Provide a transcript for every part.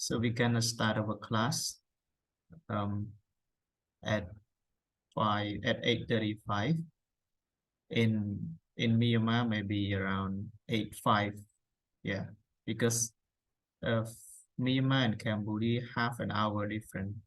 So we can start our class at 8:35. In Myanmar, maybe around 8:05. Yeah, because of Myanmar and Cambodia half an hour different.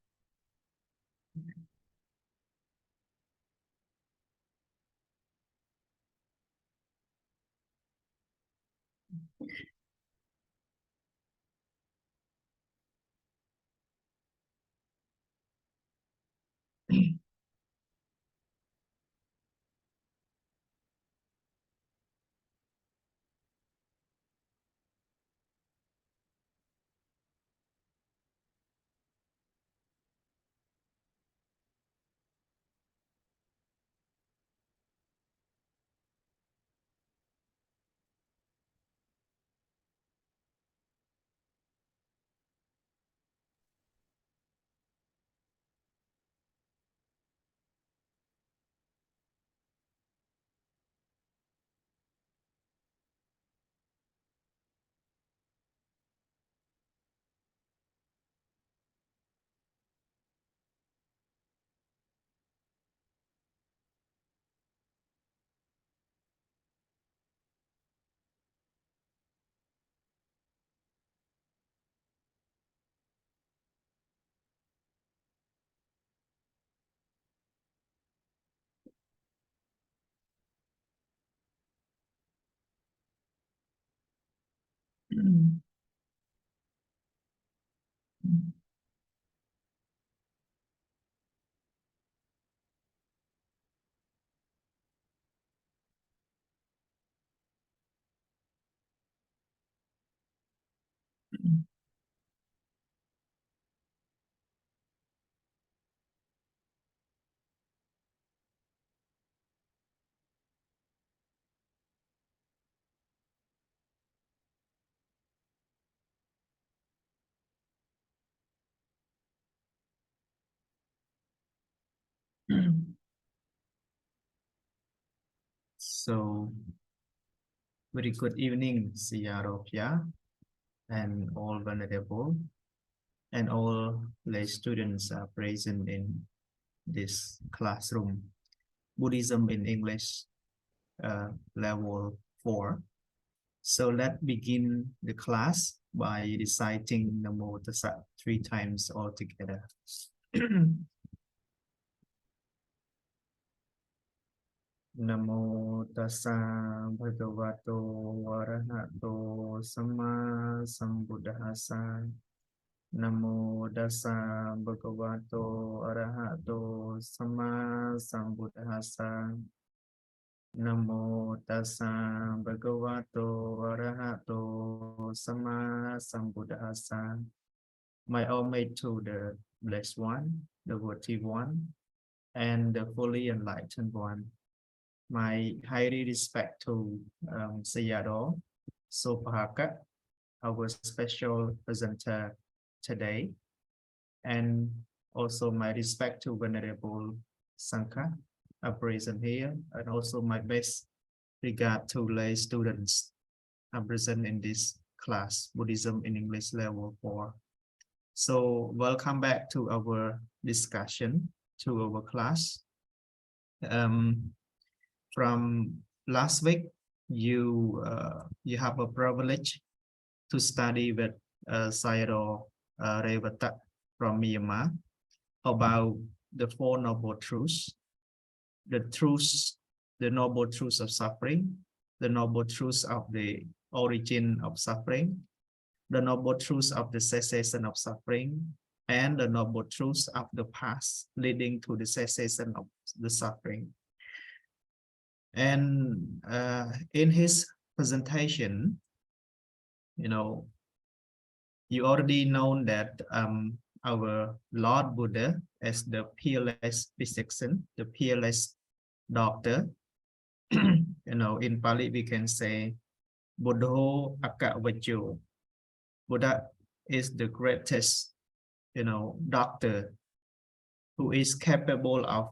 So very good evening, Siyaropia, and all venerable, and all lay students are present in this classroom. Buddhism in English, level 4. So let's begin the class by reciting Namo Tassa 3 times all together. Namo Tassa Bhagavato Arahato Samma Sambuddhassa. Namo Tassa Bhagavato Arahato Samma Sambuddhassa. Namo Tassa Bhagavato Arahato Samma Sambuddhassa. My homage to the Blessed One, the Worthy One, and the fully enlightened one. My highly respect to Sayadaw Sopahaka, our special presenter today, and also my respect to Venerable Sangha are present here, and also my best regard to lay students are present in this class, Buddhism in English level 4. So welcome back to our discussion, to our class. From last week, you have a privilege to study with Sayadaw Revata from Myanmar about the Four Noble Truths, the Noble Truths of suffering, the Noble Truths of the origin of suffering, the Noble Truths of the cessation of suffering, and the Noble Truths of the past leading to the cessation of the suffering. And in his presentation, you already know that our Lord Buddha as the peerless physician, the peerless doctor, in Pali we can say Buddho Akavajo. Buddha is the greatest, doctor who is capable of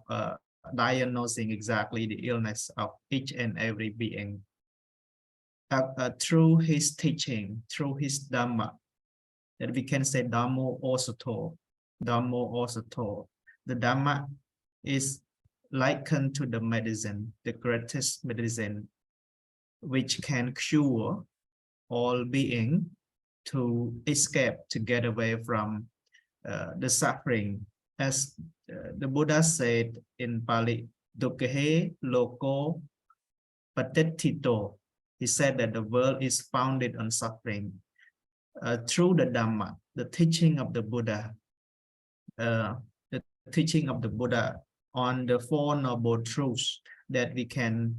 diagnosing exactly the illness of each and every being. Through his teaching, through his Dhamma, that we can say Dhammo or Sutto. Dhammo or Sutto. The Dhamma is likened to the medicine, the greatest medicine, which can cure all being to escape, to get away from the suffering. As the Buddha said in Pali, Dukkha loko patetito. He said that the world is founded on suffering. Through the Dhamma, the teaching of the Buddha, the teaching of the Buddha on the Four Noble Truths that we can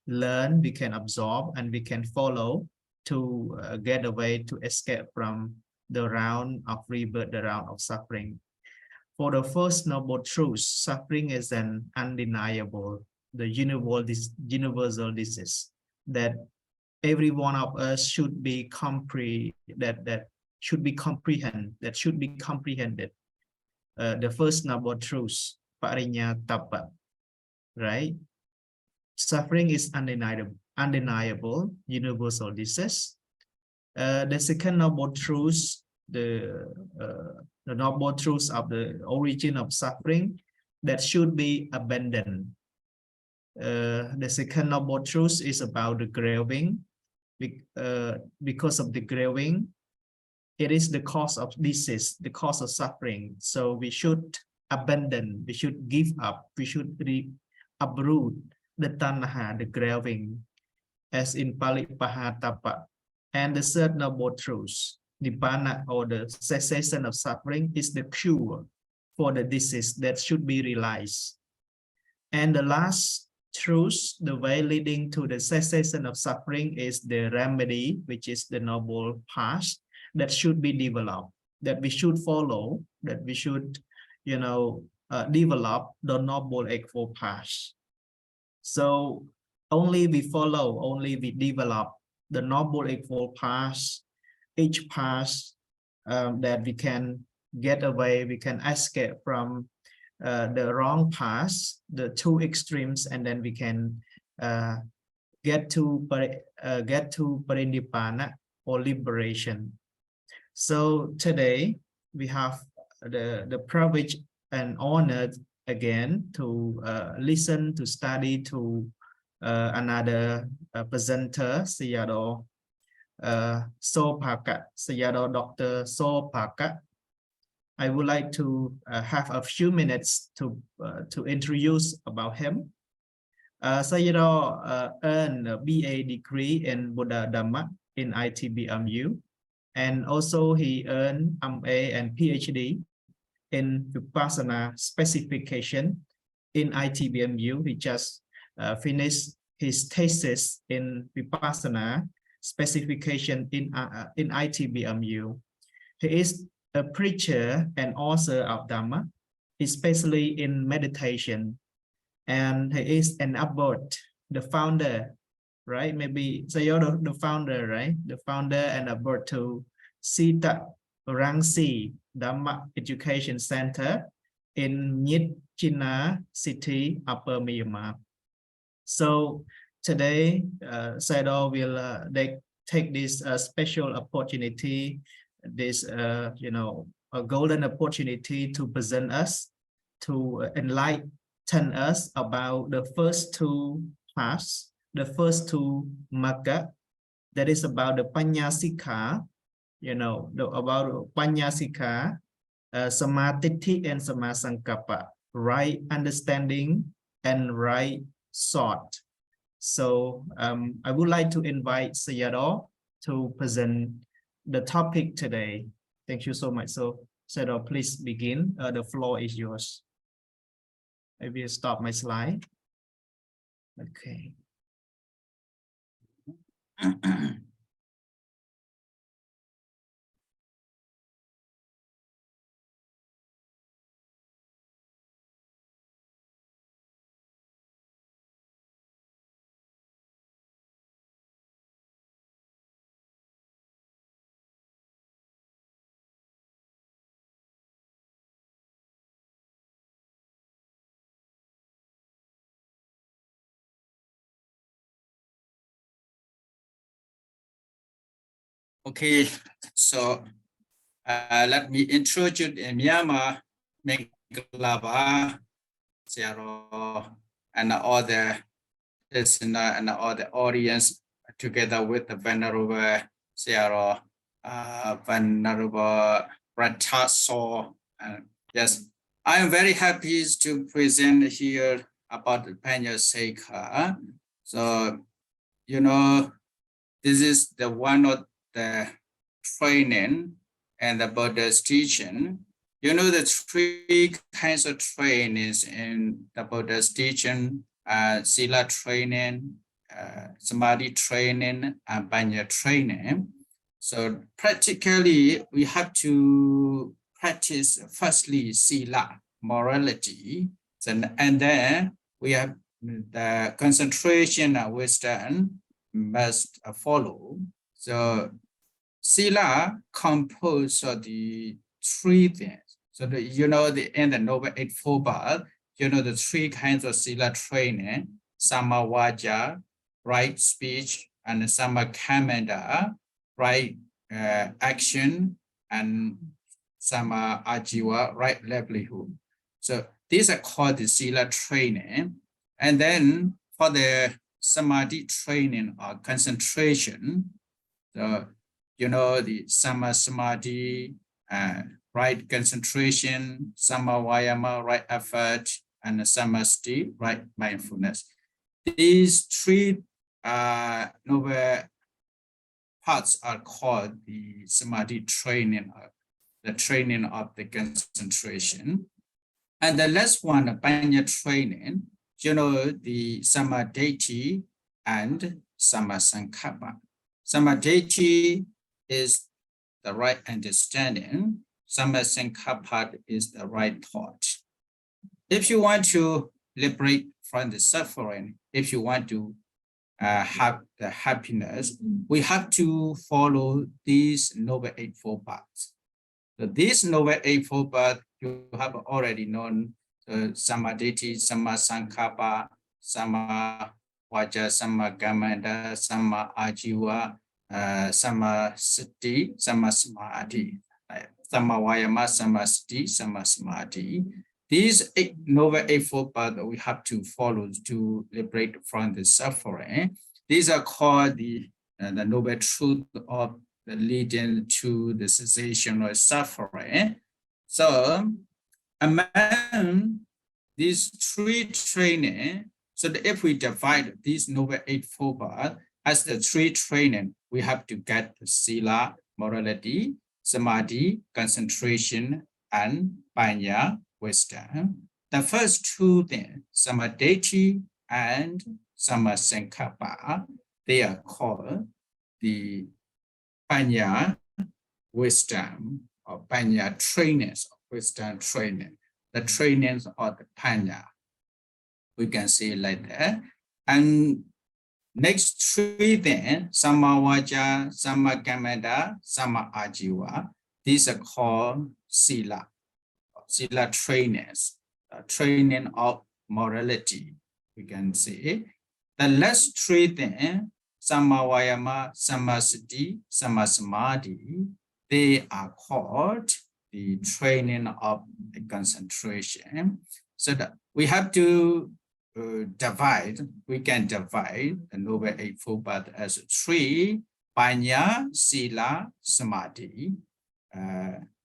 learn, we can absorb, and we can follow to get away, to escape from the round of rebirth, the round of suffering. For the first noble truth, suffering is an undeniable, the universal disease that every one of us should be should be comprehended. The first noble truth, parinyatapa, right? Suffering is undeniable, universal disease. The second noble truth, the noble truth of the origin of suffering, that should be abandoned. The second noble truth is about the craving. Because of the craving, it is the cause of disease, the cause of suffering. So we should abandon, we should give up, we should uproot the tanha, the craving, as in Pali Pahatapa. And the third noble truth, Nibbana, or the cessation of suffering, is the cure for the disease that should be realized. And the last truth, the way leading to the cessation of suffering, is the remedy, which is the noble path that should be developed, that we should follow, that we should, develop the noble eightfold path. So only we follow, only we develop the noble eightfold path, each path that we can get away, we can escape from the wrong path, the two extremes, and then we can get to parinibbana, or liberation. So today we have the privilege and honor again to listen, to study to another presenter, Sayadaw Sophaka, Sayadaw Dr. Sophaka. I would like to have a few minutes to introduce about him. Sayadaw earned a BA degree in Buddha Dhamma in ITBMU, and also he earned MA and PhD in Vipassana specification in ITBMU. He just finished his thesis in Vipassana specification in ITBMU. He is a preacher and author of Dhamma, especially in meditation, and he is an abbot, the founder, right? Maybe Sayadaw the founder, right? The founder and abbot to Sita Rangsi Dhamma Education Center in Myitkyina City, Upper Myanmar. So today, Sayadaw will take this special opportunity, this a golden opportunity to present us, to enlighten us about the first two paths, the first two magga, that is about the Panyasika, about Panyasika, Samadhi and Samasankappa, right understanding and right thought. So I would like to invite Sayadaw to present the topic today. Thank you so much. So Sayadaw, please begin. The floor is yours. I will stop my slide. Okay. Okay, so let me introduce in Myanmar, Menglaba, and all the listener and all the audience together with the Venerable Sayaro, Venerable Rataso. Yes, I am very happy to present here about the Panya Sekha. So, you know, this is the one of the training and the Buddha's teaching. You know, the three kinds of trainings in the Buddha's teaching: Sila training, Samadhi training, and Panya training. So practically, we have to practice firstly Sila, morality, and then we have the concentration and wisdom must follow. So Sila composed of the three things. So in the Noble Eightfold Path, the three kinds of Sila training: Samma Vaja, right speech, and Samma Kamanda, right action, and Samma Ajiva, right livelihood. So these are called the Sila training. And then for the Samadhi training or concentration, the Samma Samadhi, right concentration, Samma Vayama, right effort, and Samma Sati, right mindfulness. These three noble parts are called the Samadhi training, the training of the concentration. And the last one, the Panya training, the Samadhi and Sammasankappa. Samadhi is the right understanding. Sammasankappa is the right thought. If you want to liberate from the suffering, if you want to have the happiness, we have to follow these Noble Eightfold Paths. So this Noble Eightfold Path, you have already known Samadhi, Sammasankappa, Samma Vaja, Samma Kamanda, Samma Ajiva, Samma Sati, Samma Samadhi, Samma Vayama, Samma Sati, Samma Samadhi. These Noble Eightfold Paths we have to follow to liberate from the suffering. These are called the Noble Truth of the leading to the cessation of suffering. So among these three training, so that if we divide these Noble Eightfold Paths as the three training, we have to get the Sila, morality, Samadhi, concentration, and Panya, wisdom. The first two things, Samadhi and Sammasankappa, they are called the Panya wisdom or Panya trainings, wisdom training, the trainings of the Panya. We can see it like that. And next three then, Samma Vaja, Samma Kamanda, Samma Ajiva, these are called Sila, Sila trainings, training of morality, we can see. The last three then, Samma Vayama, Samma Sati, Samma Samadhi, they are called the training of the concentration. So that we have to divide, we can divide the Noble Eightfold Path as three: Panya, Sila, Samadhi.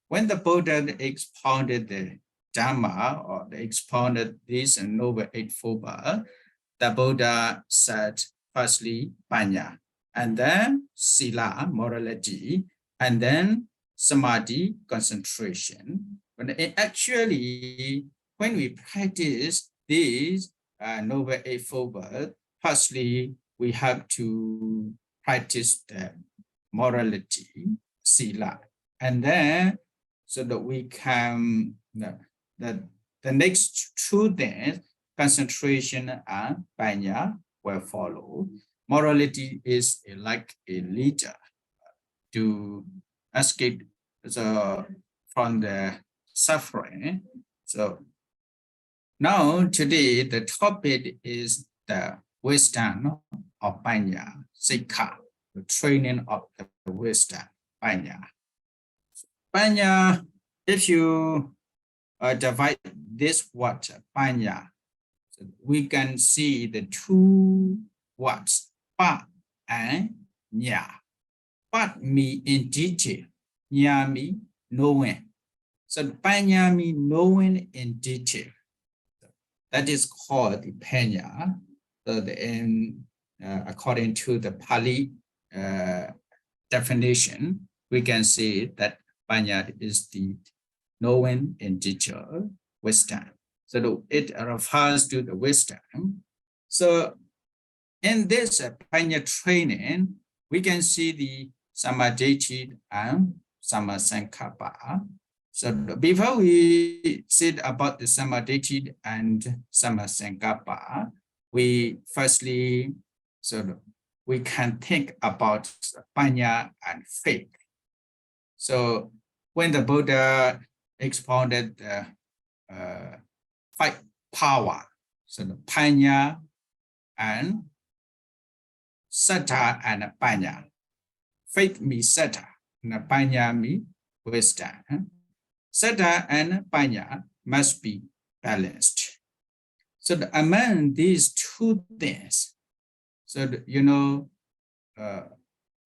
When the Buddha expounded the Dhamma or expounded this Noble Eightfold Path, the Buddha said firstly Panya, and then Sila, morality, and then Samadhi, concentration. But actually, when we practice these Noble Eightfold Path, firstly, we have to practice the morality, Sila, and then so that we can, the next two things, concentration and Panya, will follow. Morality is like a leader to escape from the suffering. So now today the topic is the wisdom of Panya, Sikha, the training of the wisdom. Panya. Panya, if you divide this word Panya, we can see the two words, Pa and Nya. Pa mean in detail, Nya mean knowing. So Panya mean knowing in detail. That is called the Panya. So according to the Pali definition, we can say that Panya is the knowing in detail wisdom. So it refers to the wisdom. So in this Panya training, we can see the Samadhi and Samasankappa. So before we said about the Samadhi and Samasankappa, we firstly, so we can think about Panya and faith. So when the Buddha expounded the five power, so the Panya and Saddha and Panya. Faith means Saddha, and Panya means wisdom. Saddha and Panya must be balanced. So among these two things, so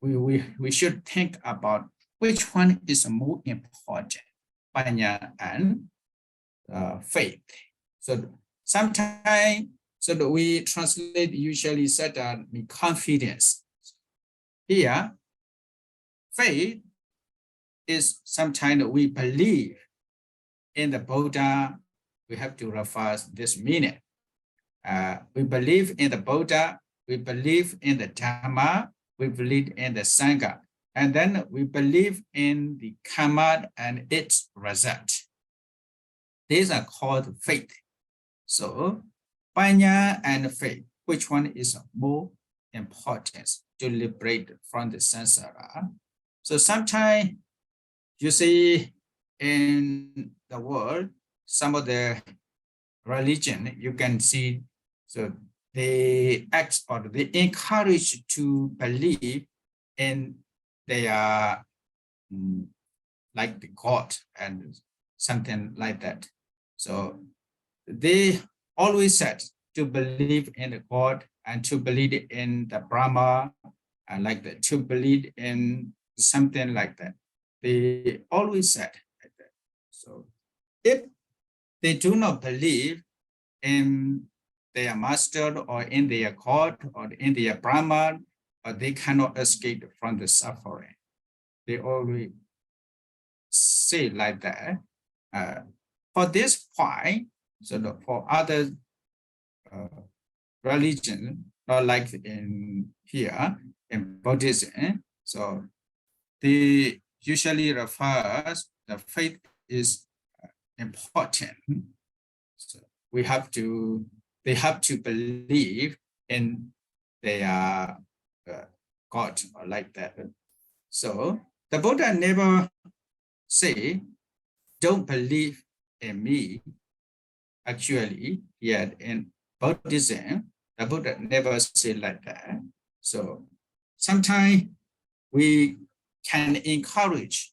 we should think about which one is more important, Panya and faith. So sometimes, so we translate usually Saddha means confidence. Here, faith is sometimes we believe in the Buddha. We have to refer this meaning. We believe in the Buddha, we believe in the Dhamma, we believe in the Sangha, and then we believe in the karma and its result. These are called faith. So, Panya and faith, which one is more important to liberate from the samsara? So sometimes you see in the world, some of the religion, you can see, so they act or they encourage to believe in their like the God and something like that. So they always said to believe in the God and to believe in the Brahma and like that, to believe in something like that. They always said like that. So if they do not believe in their master or in their God or in their Brahman, they cannot escape from the suffering. They always say like that. For this point, so for other religion, not like in here in Buddhism, so they usually refers the faith is important. So they have to believe in their God or like that. So the Buddha never say, don't believe in me. Actually, yet in Buddhism, the Buddha never said like that. So sometimes we can encourage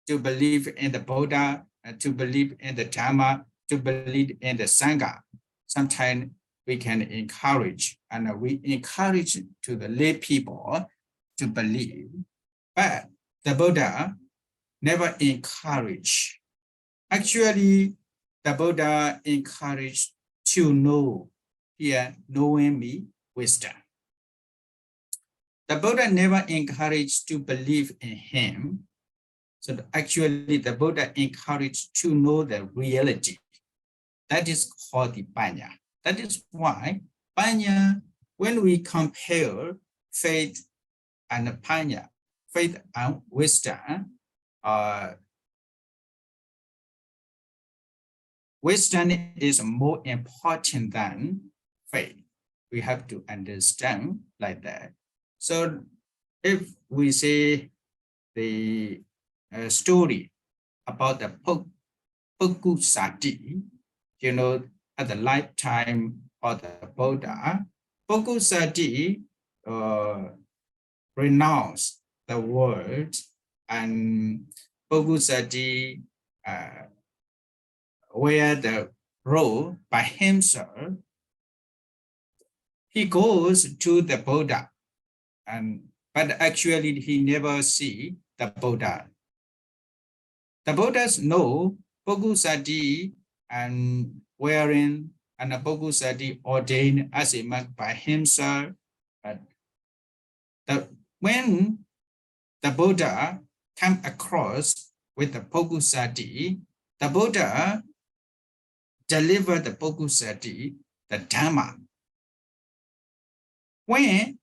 to believe in the Buddha, to believe in the Dhamma, to believe in the Sangha. Sometimes we can encourage, and we encourage to the lay people to believe. But the Buddha never encouraged. Actually, the Buddha encouraged to know, here, knowing me, wisdom. The Buddha never encouraged to believe in him. So actually, the Buddha encouraged to know the reality. That is called the Panya. That is why Panya, when we compare faith and Panya, faith and wisdom, wisdom is more important than faith. We have to understand like that. So if we say the story about the Pukku Sati, at the lifetime of the Buddha, Pukku Sati renounced the world, and Bogusati wear the robe by himself. He goes to the Buddha, but actually he never see the Buddha. The Buddhas know Bogusati and wearing and a Bogusati ordained as a monk by himself. But when the Buddha come across with the Bogusati, the Buddha delivered the Bogusati, the Dhamma. When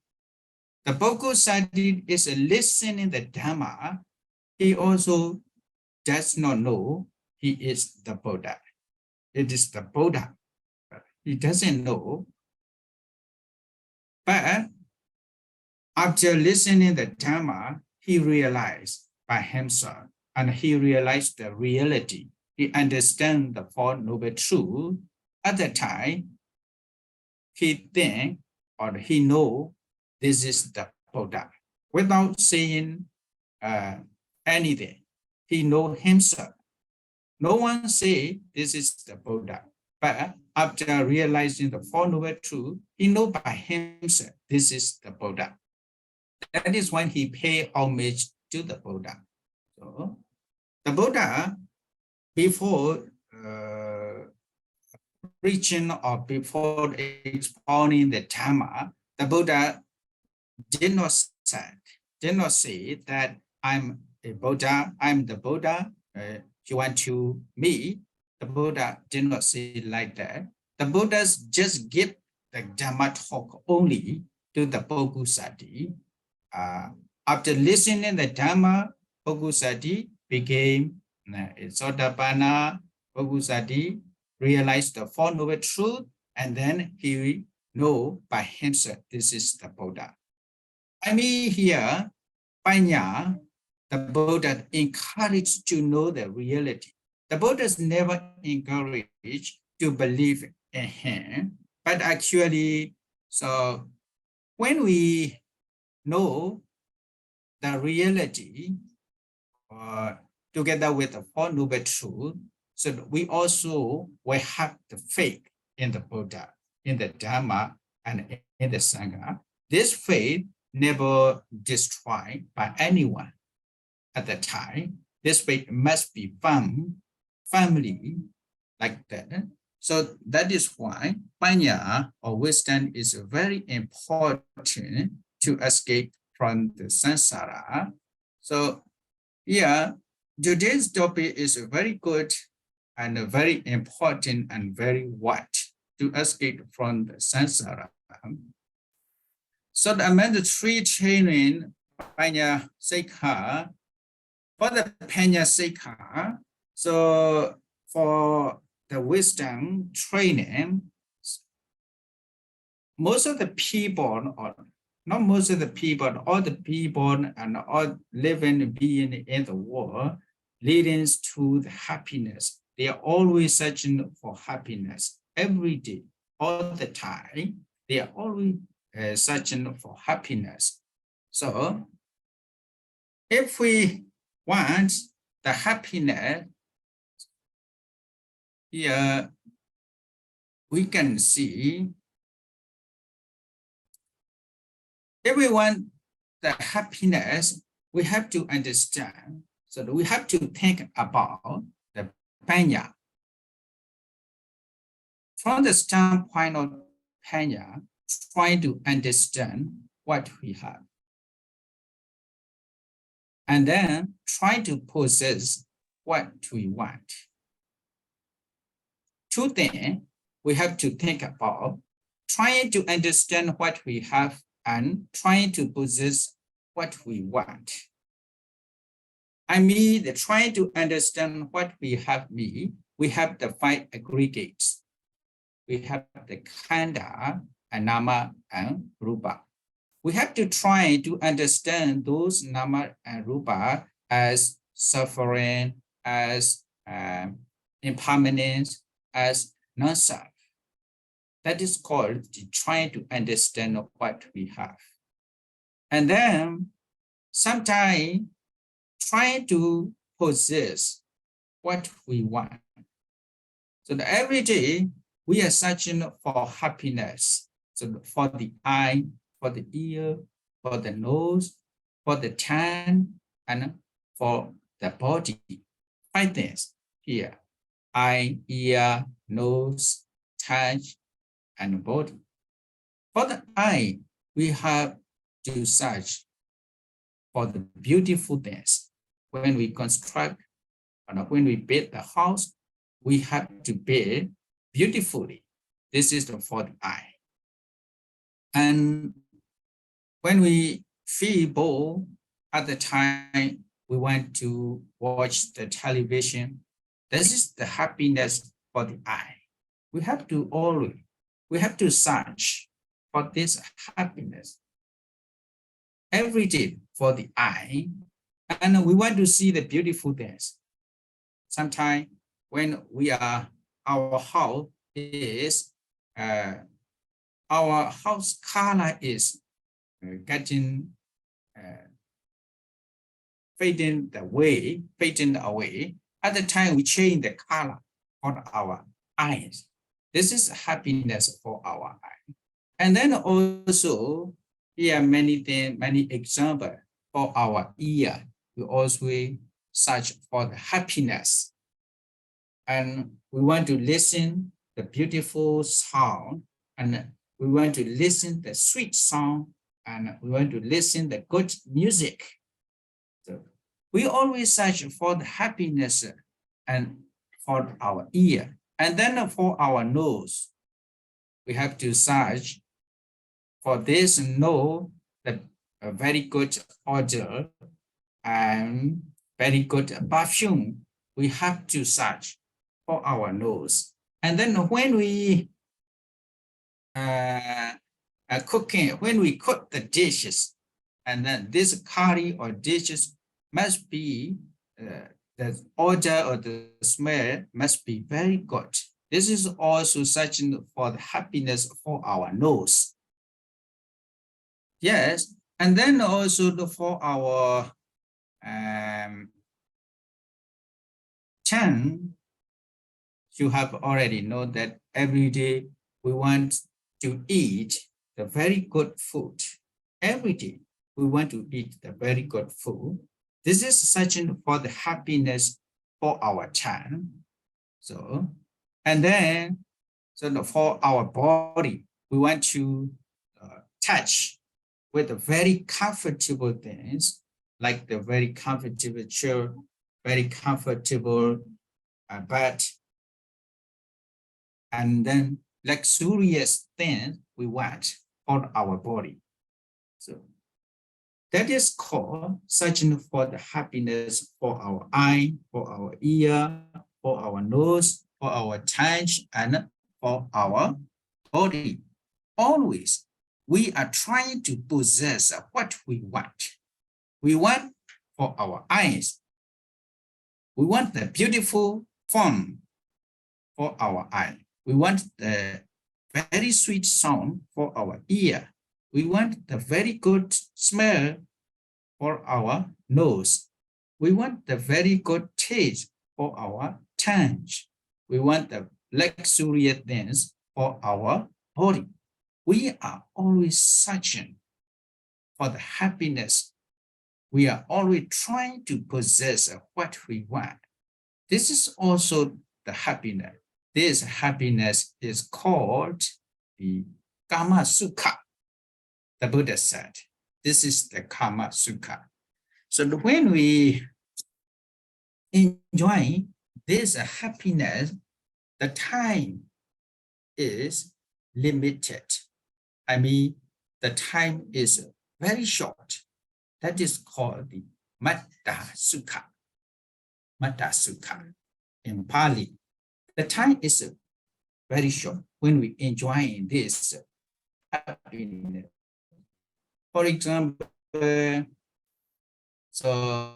the Bogusati is listening the Dhamma, he also does not know he is the Buddha. It is the Buddha. He doesn't know. But after listening the Dhamma, he realized by himself, and he realized the reality. He understands the Four Noble Truths. At the time, he think or he know this is the Buddha without saying anything. He know himself. No one say this is the Buddha, but after realizing the Four Noble Truths, he know by himself this is the Buddha. That is when he pay homage to the Buddha. So the Buddha, before preaching or before expounding the Dhamma, the Buddha did not say that I'm a Buddha, I'm the Buddha, you want to me. The Buddha did not say like that. The Buddhas just give the Dhamma talk only to the Bogusati. After listening the Dhamma, Bogusati became a Sotapanna. Bogusati realized the Four Noble Truths, and then he know by himself this is the Buddha. I mean here, Panya, the Buddha encouraged to know the reality. The Buddhas never encouraged to believe in him, but actually, so when we know the reality together with the Four Noble Truths, so we also will have the faith in the Buddha, in the Dhamma, and in the Sangha. This faith never destroyed by anyone at the time. This faith must be firmly like that. So that is why Panya or wisdom is very important to escape from the samsara. So yeah, today's topic is very good and very important and very wide to escape from the samsara. So among the three training, Panya Sekha, for the Panya Sekha, so for the wisdom training, most of the people, or not most of the people, all the people and all living being in the world leading to the happiness. They are always searching for happiness every day, all the time. They are always searching for happiness. So if we want the happiness, here we can see if we want the happiness, we have to understand. So we have to think about the Panya. From the standpoint of Panya, try to understand what we have. And then try to possess what we want. Two things we have to think about: trying to understand what we have and trying to possess what we want. I mean, trying to understand what we have we have the five aggregates. We have the Khanda, and Nama, and Rupa. We have to try to understand those Nama and Rupa as suffering, as impermanence, as non-self. That is called trying to understand what we have. And then sometimes trying to possess what we want. So that every day we are searching for happiness. So for the eye, for the ear, for the nose, for the tongue, and for the body. 5 things here: eye, ear, nose, touch, and body. For the eye, we have to search for the beautiful things. When we construct or when we build the house, we have to build beautifully. This is for the eye. And when we feel bored at the time we want to watch the television, this is the happiness for the eye. We have to search for this happiness every day for the eye, and we want to see the beautiful things. Sometimes when our house is our house color is getting fading away. At the time we change the color on our eyes. This is happiness for our eye. And then also here are many examples for our ear. We also search for the happiness, and we want to listen the beautiful sound, and we want to listen the sweet song, and we want to listen the good music. So we always search for the happiness and for our ear. And then for our nose, we have to search for this nose, the very good odor and very good perfume. We have to search for our nose. And then when we when we cook the dishes, and then this curry or dishes must be the odor or the smell must be very good. This is also searching for the happiness for our nose. Yes, and then also for our tongue, you have already known that every day we want to eat the very good food. Every day we want to eat the very good food. This is searching for the happiness for our tongue. So, and then, so for our body, we want to touch with the very comfortable things, like the very comfortable chair, very comfortable bed, and then luxurious things we want on our body. So that is called searching for the happiness for our eye, for our ear, for our nose, for our touch, and for our body. Always, we are trying to possess what we want. We want for our eyes. We want the beautiful form for our eye. We want the very sweet sound for our ear. We want the very good smell for our nose. We want the very good taste for our tongue. We want the luxurious things for our body. We are always searching for the happiness. We are always trying to possess what we want. This is also the happiness. This happiness is called the Kama Sukha. The Buddha said, this is the Kama Sukha. So when we enjoy this happiness, the time is limited. I mean, the time is very short. That is called the Matta Sukha. Matta Sukha in Pali. The time is very short when we enjoy this happiness. For example, so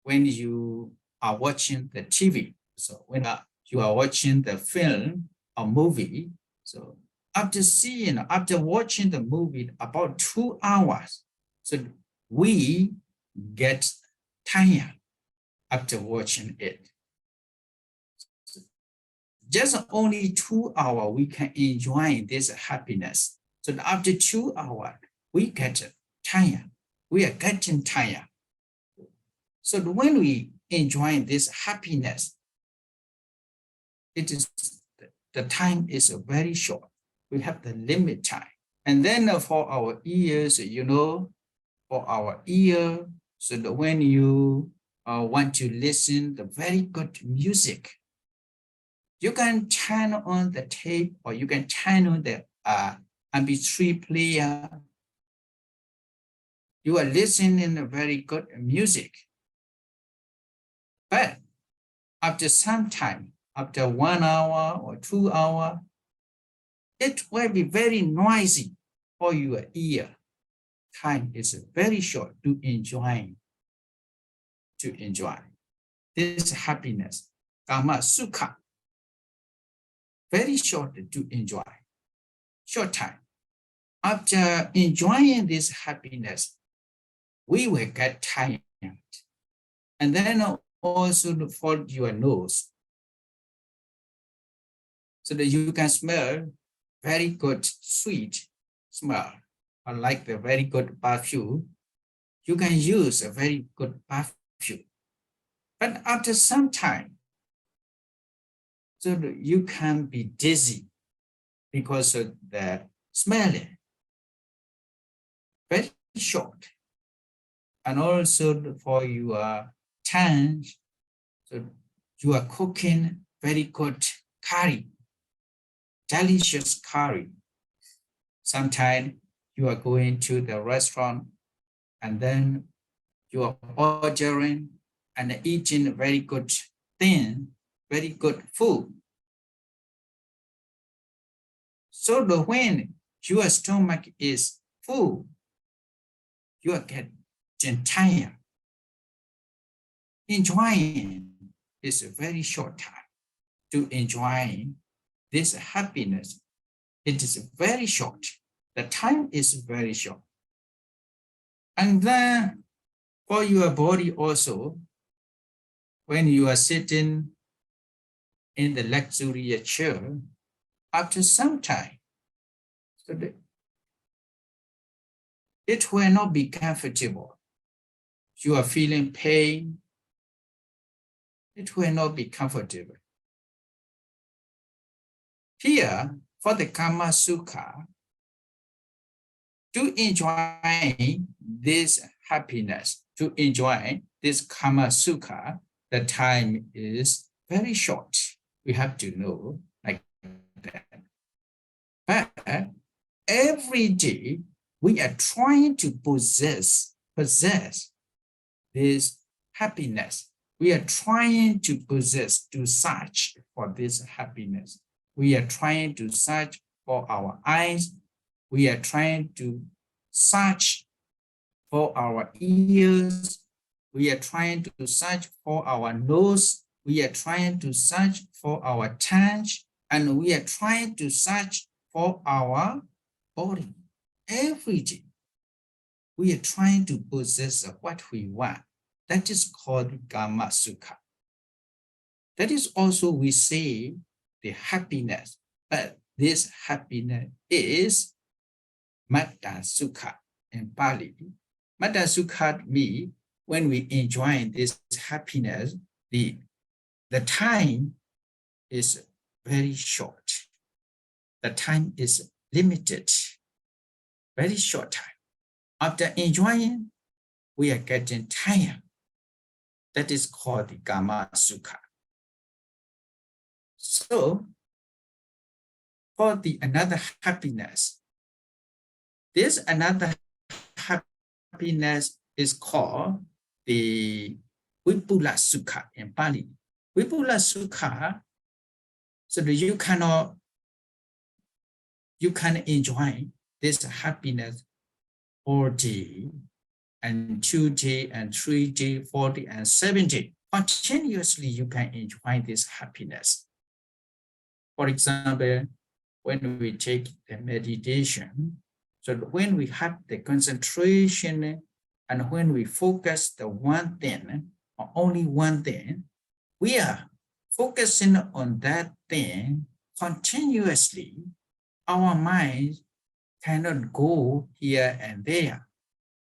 when you are watching the TV, so when you are watching the film or movie, so after watching the movie about 2 hours, So we get tired after watching it. Just only 2 hours, we can enjoy this happiness. So after 2 hours, we get tired. We are getting tired. So when we enjoy this happiness, it is the time is very short. We have the limit time. And then for our ears, for our ear, so that when you want to listen to very good music, you can turn on the tape or you can turn on the MP3 player. You are listening to very good music. But after some time, after 1 hour or 2 hours, it will be very noisy for your ear. Time is very short to enjoy this happiness, kama sukha. Very short to enjoy, short time. After enjoying this happiness, we will get tired. And then also for your nose, so that you can smell very good sweet smell, or like the very good perfume. You can use a very good perfume. But after some time, so that you can be dizzy because of the smelling. Very short. And also for your tongue, so you are cooking very good curry, delicious curry. Sometimes you are going to the restaurant and then you are ordering and eating very good thing, very good food. So when your stomach is full, you are getting tired. Enjoying is a very short time to enjoy this happiness. It is very short. The time is very short. And then for your body also, when you are sitting in the luxurious chair, after some time, so it will not be comfortable. You are feeling pain. It will not be comfortable. Here, for the Kama Sukha, to enjoy this happiness, to enjoy this Kama Sukha, the time is very short. We have to know like that. But every day, we are trying to possess this happiness. We are trying to possess, to search for this happiness. We are trying to search for our eyes. We are trying to search for our ears. We are trying to search for our nose. We are trying to search for our tongue. And we are trying to search for our body. Every day, we are trying to possess what we want. That is called Kama Sukha. That is also, we say, the happiness. But this happiness is Matta Sukha in Pali. Matta Sukha means when we enjoy this happiness, the time is very short. The time is limited, very short time. After enjoying, we are getting tired. That is called the Kama Sukha. So, for the another happiness, this another happiness is called the Vipula Sukha in Pali. Vipula Sukha, so that you can enjoy this happiness all day, and 2 days, and 3 days, 4 days, and 7 days. Continuously, you can enjoy this happiness. For example, when we take the meditation, So when we have the concentration and when we focus the one thing or only one thing, we are focusing on that thing continuously. Our mind cannot go here and there.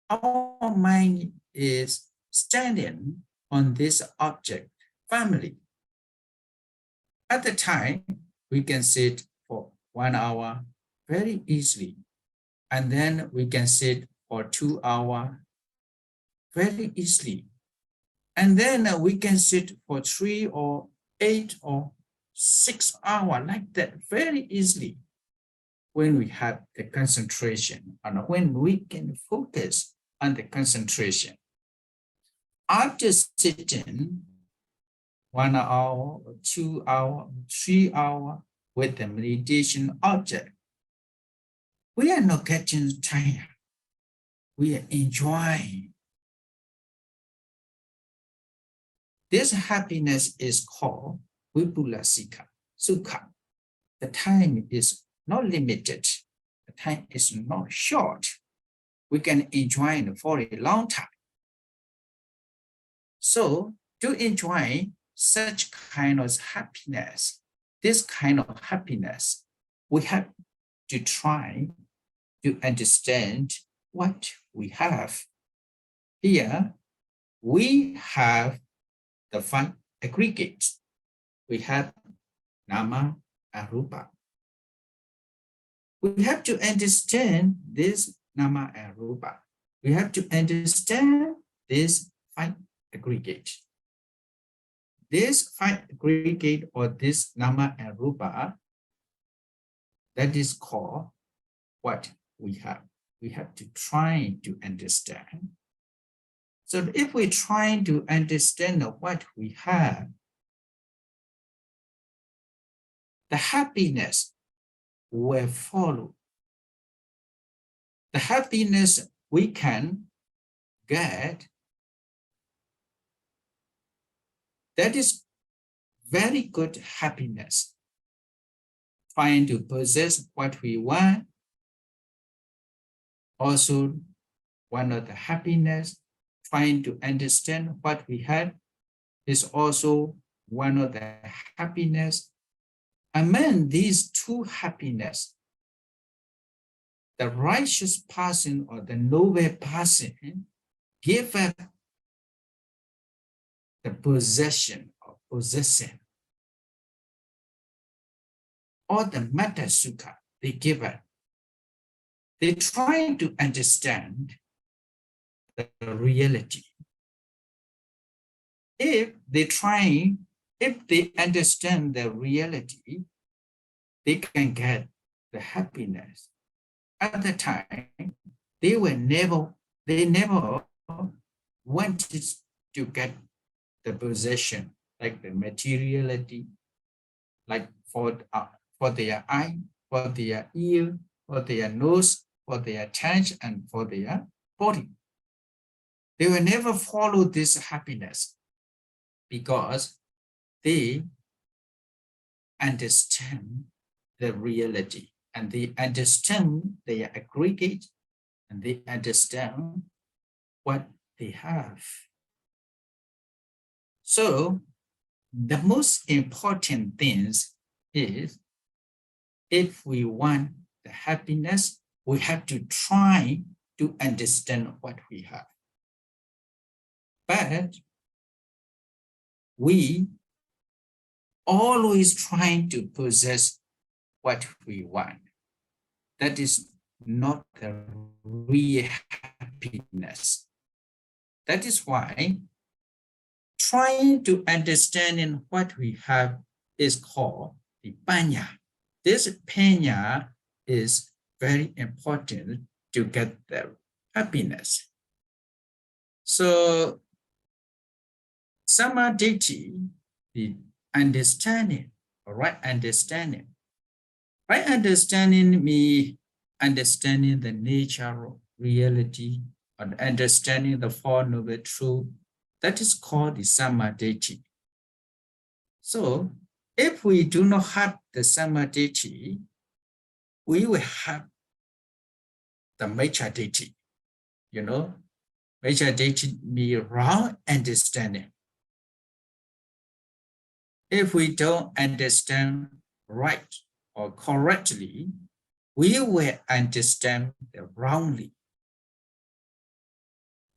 Our mind is standing on this object family. At the time, we can sit for 1 hour very easily. And then we can sit for 2 hours very easily. And then we can sit for 3 or 8 or 6 hours like that very easily when we have the concentration and when we can focus on the concentration. After sitting 1 hour, 2 hours, 3 hours with the meditation object, we are not getting tired. We are enjoying. This happiness is called Vipulasika, Sukha. The time is not limited. The time is not short. We can enjoy it for a long time. So to enjoy such kind of happiness, this kind of happiness, we have to try to understand what we have. Here, we have the 5 aggregates. We have Nama and Rupa. We have to understand this Nama and Rupa. We have to understand this 5 aggregate. This 5 aggregate or this Nama and Rupa, that is called what we have. We have to try to understand. So if we try to understand what we have, the happiness will follow. The happiness we can get, that is very good happiness. Trying to possess what we want, also one of the happiness. Trying to understand what we have is also one of the happiness. Among these 2 happiness, the righteous person or the noble person give up the possession or possessing, or the metta sukha, they give up. They try to understand the reality. If they understand the reality, they can get the happiness. At the time, they never wanted to get the possession, like the materiality, like for their eye, for their ear, for their nose, for their touch, and for their body. They will never follow this happiness because they understand the reality and they understand their aggregate and they understand what they have. So the most important things is if we want the happiness, we have to try to understand what we have. But we always trying to possess what we want. That is not the real happiness. That is why trying to understand what we have is called the panya. This panya is very important to get the happiness. So samadhi, the understanding, right understanding. Right understanding means understanding the nature of reality and understanding the Four Noble Truths. That is called the samadhi. So if we do not have the samadhi, we will have the major deity. You know, major deity means wrong understanding. If we don't understand right or correctly, we will understand wrongly.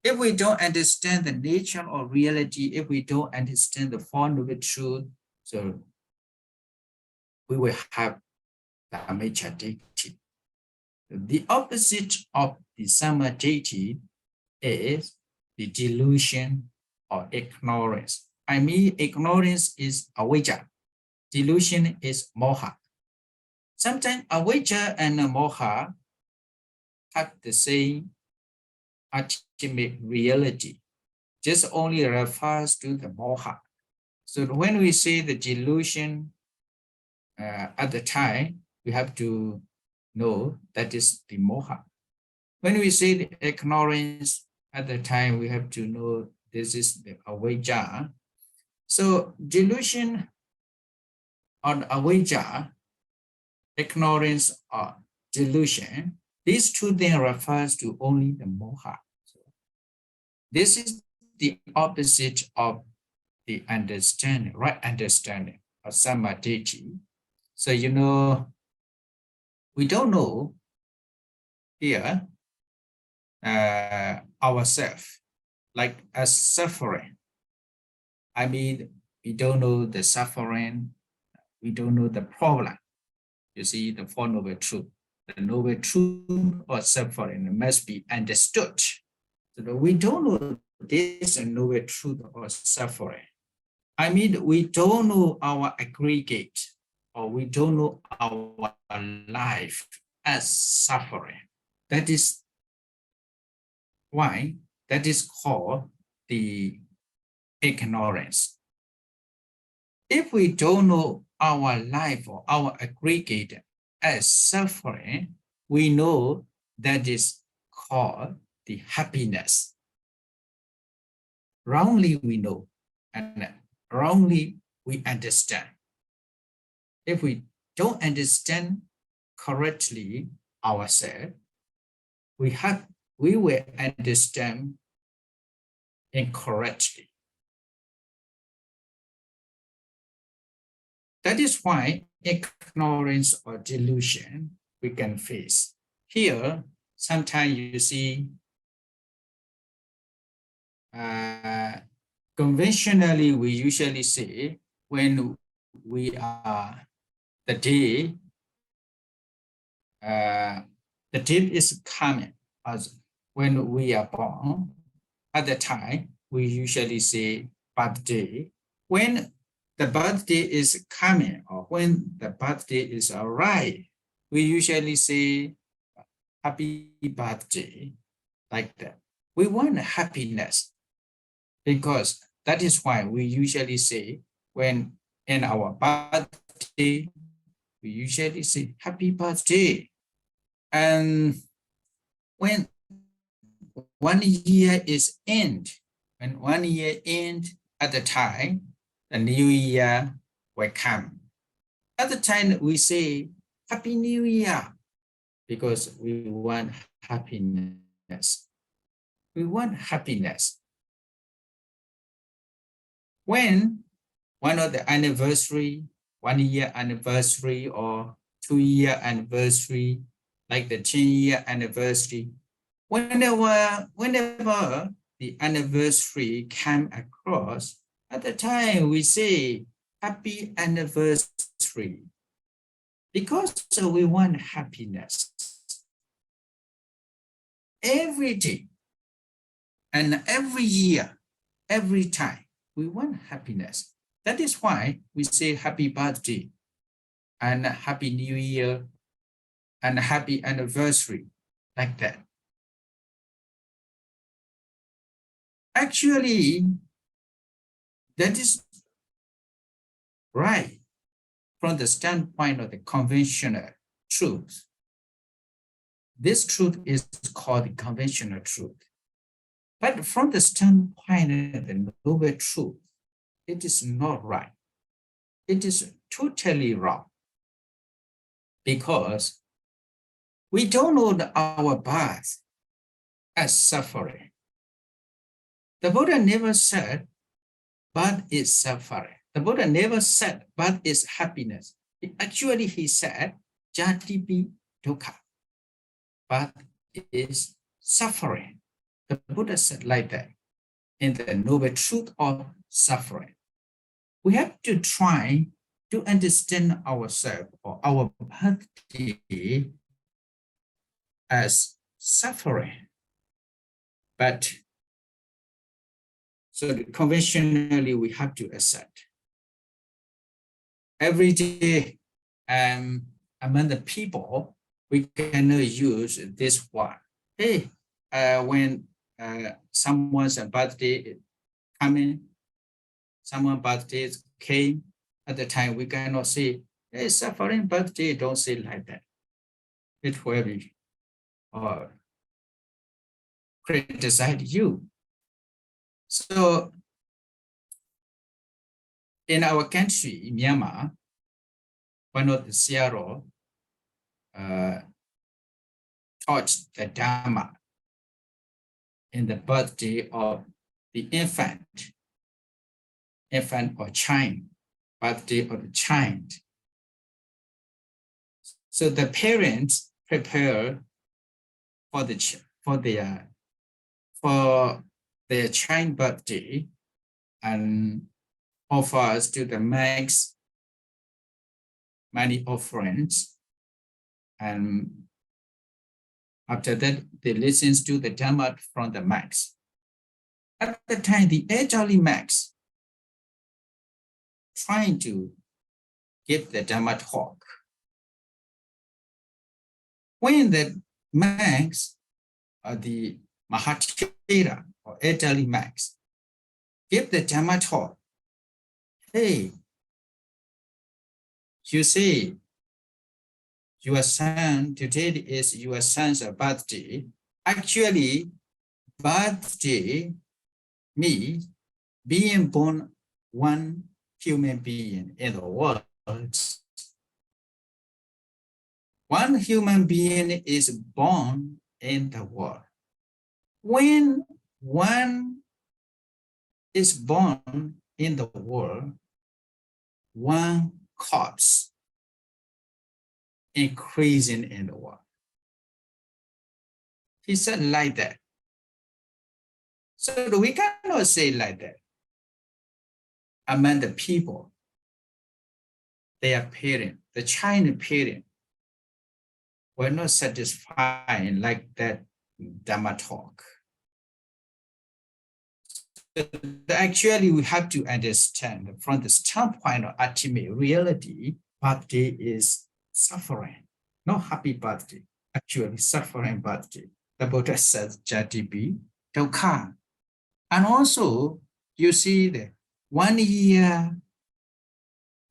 If we don't understand the nature or reality, if we don't understand the form of the truth, so we will have the major deity. The opposite of the summer deity is the delusion or ignorance. I mean, ignorance is avijja. Delusion is moha. Sometimes avijja and moha have the same ultimate reality, just only refers to the moha. So when we say the delusion at the time, we have to know that is the moha. When we say the ignorance at the time, we have to know this is the avijja. So delusion on avijja, ignorance or delusion, these two things refers to only the moha. So this is the opposite of the understanding, right understanding of samadhi. So you know, we don't know here ourselves like as suffering. I mean, we don't know the suffering, we don't know the problem. You see, the Four Noble Truth. The Noble Truth or suffering must be understood. So we don't know this Noble Truth or suffering. I mean, we don't know our aggregate, or we don't know our life as suffering. That is why that is called the ignorance. If we don't know our life or our aggregate as suffering, we know that is called the happiness. Wrongly we know, and wrongly we understand. If we don't understand correctly ourselves, we will understand incorrectly. That is why ignorance or delusion we can face. Here, sometimes you see, conventionally, we usually say when we are the day is coming, as when we are born. At the time, we usually say birthday. When the birthday is coming, or when the birthday is arrived, we usually say happy birthday, like that. We want happiness, because that is why we usually say when in our birthday, we usually say happy birthday. And when 1 year is end, when 1 year end, at the time, the new year will come. At the time, we say Happy New Year, because we want happiness. We want happiness. When one of the anniversary, 1 year anniversary or 2 year anniversary, like the 10-year anniversary, whenever the anniversary come across, at the time we say happy anniversary, because we want happiness. Every day and every year, every time, we want happiness. That is why we say happy birthday and happy new year and happy anniversary, like that. Actually, that is right from the standpoint of the conventional truth. This truth is called the conventional truth. But from the standpoint of the noble truth, it is not right. It is totally wrong. Because We don't know our birth as suffering. The Buddha never said birth is suffering. The Buddha never said birth is happiness. Actually, he said jati dukkha. Birth is suffering. The Buddha said like that in the noble truth of suffering. We have to try to understand ourselves or our body as suffering. But so conventionally, we have to accept. Every day among the people, we cannot use this word. Hey, when someone's birthday coming, someone's birthday came at the time, we cannot say, hey, suffering birthday, don't say like that. It will be criticize you. So in our country, Myanmar, one of the Seattle taught the Dharma in the birthday of the infant or child, birthday of the child. So the parents prepare for their child birthday and offers to the max money offerings, and after that they listen to the Dhamma from the max. At the time, the elderly max trying to give the Dhamma talk. When the max or the Mahatera or elderly max give the Dhamma talk, hey, you see, your son, today is your son's birthday. Actually, birthday means being born one human being in the world. One human being is born in the world. When one is born in the world, one corpse increasing in the world. He said like that. So we cannot say like that. Among the people, their parent, the Chinese parent, were not satisfied like that Dhamma talk. Actually, we have to understand from the standpoint of ultimate reality, birthday is suffering, not happy birthday, actually suffering birthday. The Buddha says jati dukkha. And also, you see that 1 year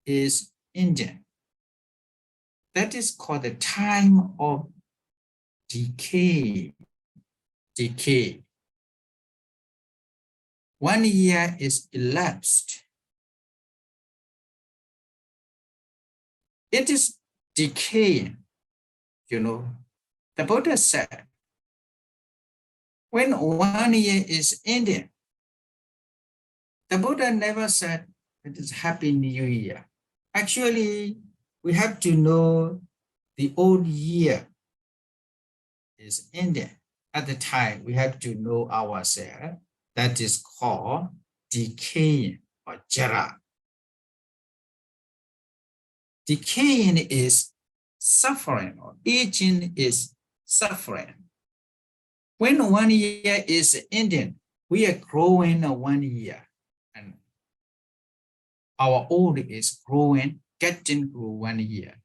is Indian. That is called the time of decay. Decay. 1 year is elapsed. It is decaying, you know. The Buddha said, when 1 year is ending, the Buddha never said it is Happy New Year. Actually, we have to know the old year is ending. At the time, we have to know ourselves. That is called decaying or jara. Decaying is suffering, or aging is suffering. When 1 year is ending, we are growing 1 year, and our old is growing, getting to 1 year.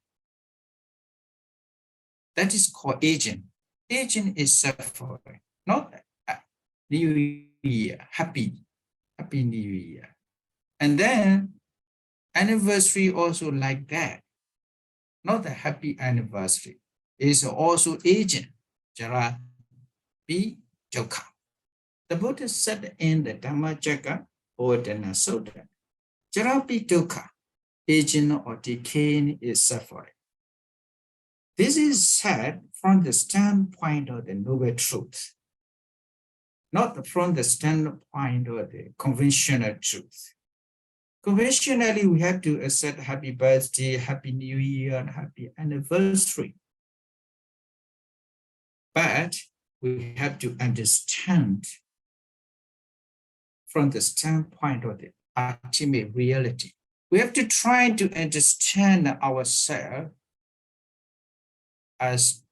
That is called aging. Aging is suffering, not New Year, happy New Year. And then anniversary also like that, not a happy anniversary. It's also aging, jara dukkha. The Buddha said in the Dhammacakka Bodhana Sutta, jara dukkha, aging or decaying is suffering. This is said from the standpoint of the noble truth, not from the standpoint of the conventional truth. Conventionally, we have to accept happy birthday, happy new year, and happy anniversary. But we have to understand from the standpoint of the ultimate reality. We have to try to understand ourselves as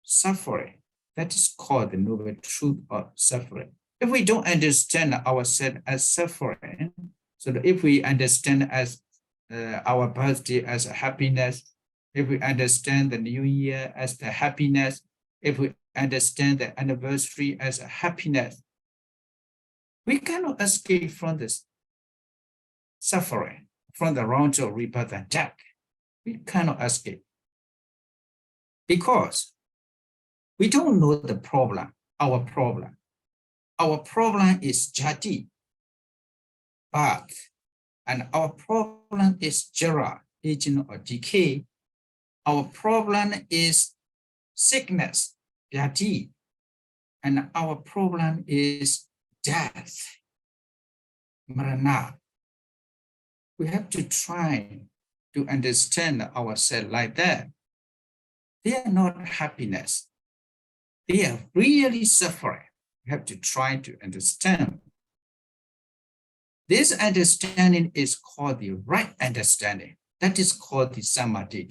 suffering. That is called the noble truth of suffering. If we don't understand ourselves as suffering, so that if we understand as our birthday as a happiness, if we understand the new year as the happiness, if we understand the anniversary as a happiness, we cannot escape from this suffering, from the round of rebirth and death. We cannot escape. Because we don't know the problem, our problem. Our problem is jati, birth, and our problem is jara, aging or decay. Our problem is sickness, vyadi, and our problem is death, marana. We have to try to understand ourselves like that. They are not happiness. They are really suffering. We have to try to understand. This understanding is called the right understanding. That is called the samadhi.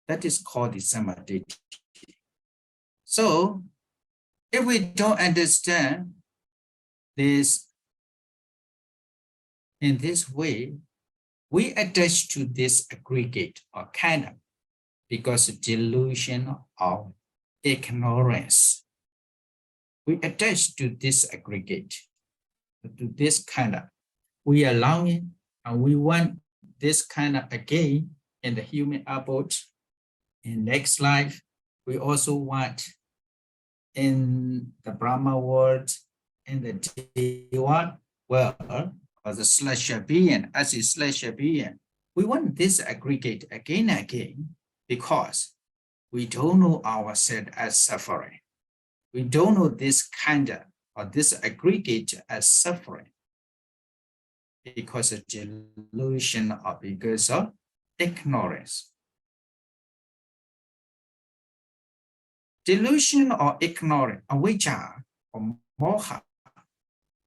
That is called the samadhi. So, if we don't understand this in this way, we attach to this aggregate or canon because of delusion of ignorance. We attach to this aggregate, to this canon. We allow it and we want this canon again in the human abode. In next life, we also want in the Brahma world, in the Deva world, or the celestial being, as a celestial being. We want this aggregate again and again because we don't know ourselves as suffering. We don't know this kind of, or this aggregate as suffering because of delusion or because of ignorance. Delusion or ignorance, avijja or moha,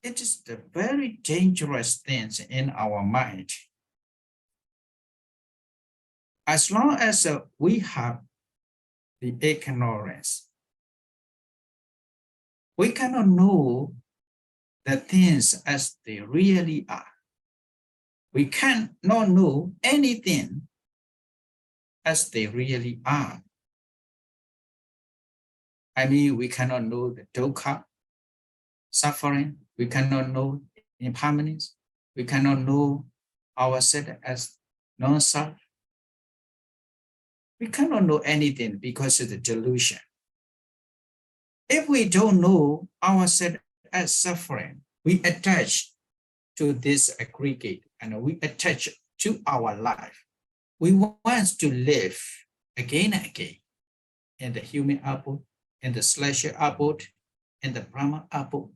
it is the very dangerous things in our mind. As long as we have the ignorance, we cannot know the things as they really are. We cannot know anything as they really are. I mean, we cannot know the dukkha, suffering. We cannot know impermanence. We cannot know ourselves as non-self. We cannot know anything because of the delusion. If we don't know ourselves as suffering, we attach to this aggregate and we attach to our life. We want to live again and again in the human abode, in the celestial abode, in the Brahma abode.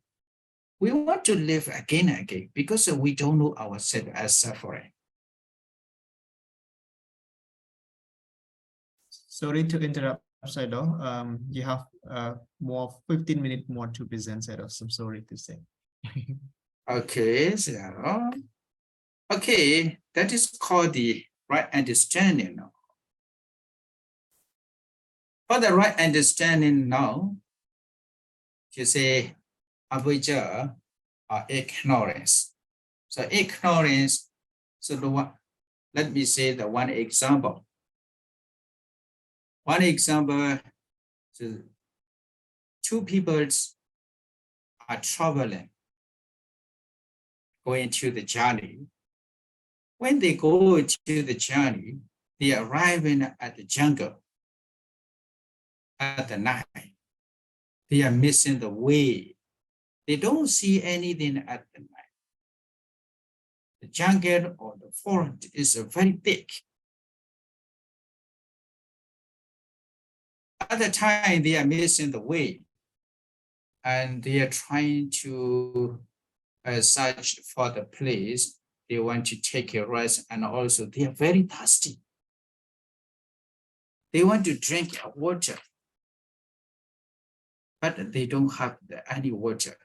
We want to live again and again because we don't know ourselves as suffering. Sorry to interrupt, Saido. You have more 15 minutes more to present, Saido. So sorry to say. Okay, so, okay, that is called the right understanding. For the right understanding now, you say avijja or ignorance. So ignorance, so the one, let me say the one example. One example, so two people are traveling, going to the journey. When they go to the journey, they are arriving at the jungle at the night. They are missing the way. They don't see anything at the night. The jungle or the forest is very thick. the time, they are missing the way, and they are trying to search for the place. They want to take a rest, and also they are very thirsty. They want to drink water, but they don't have any water.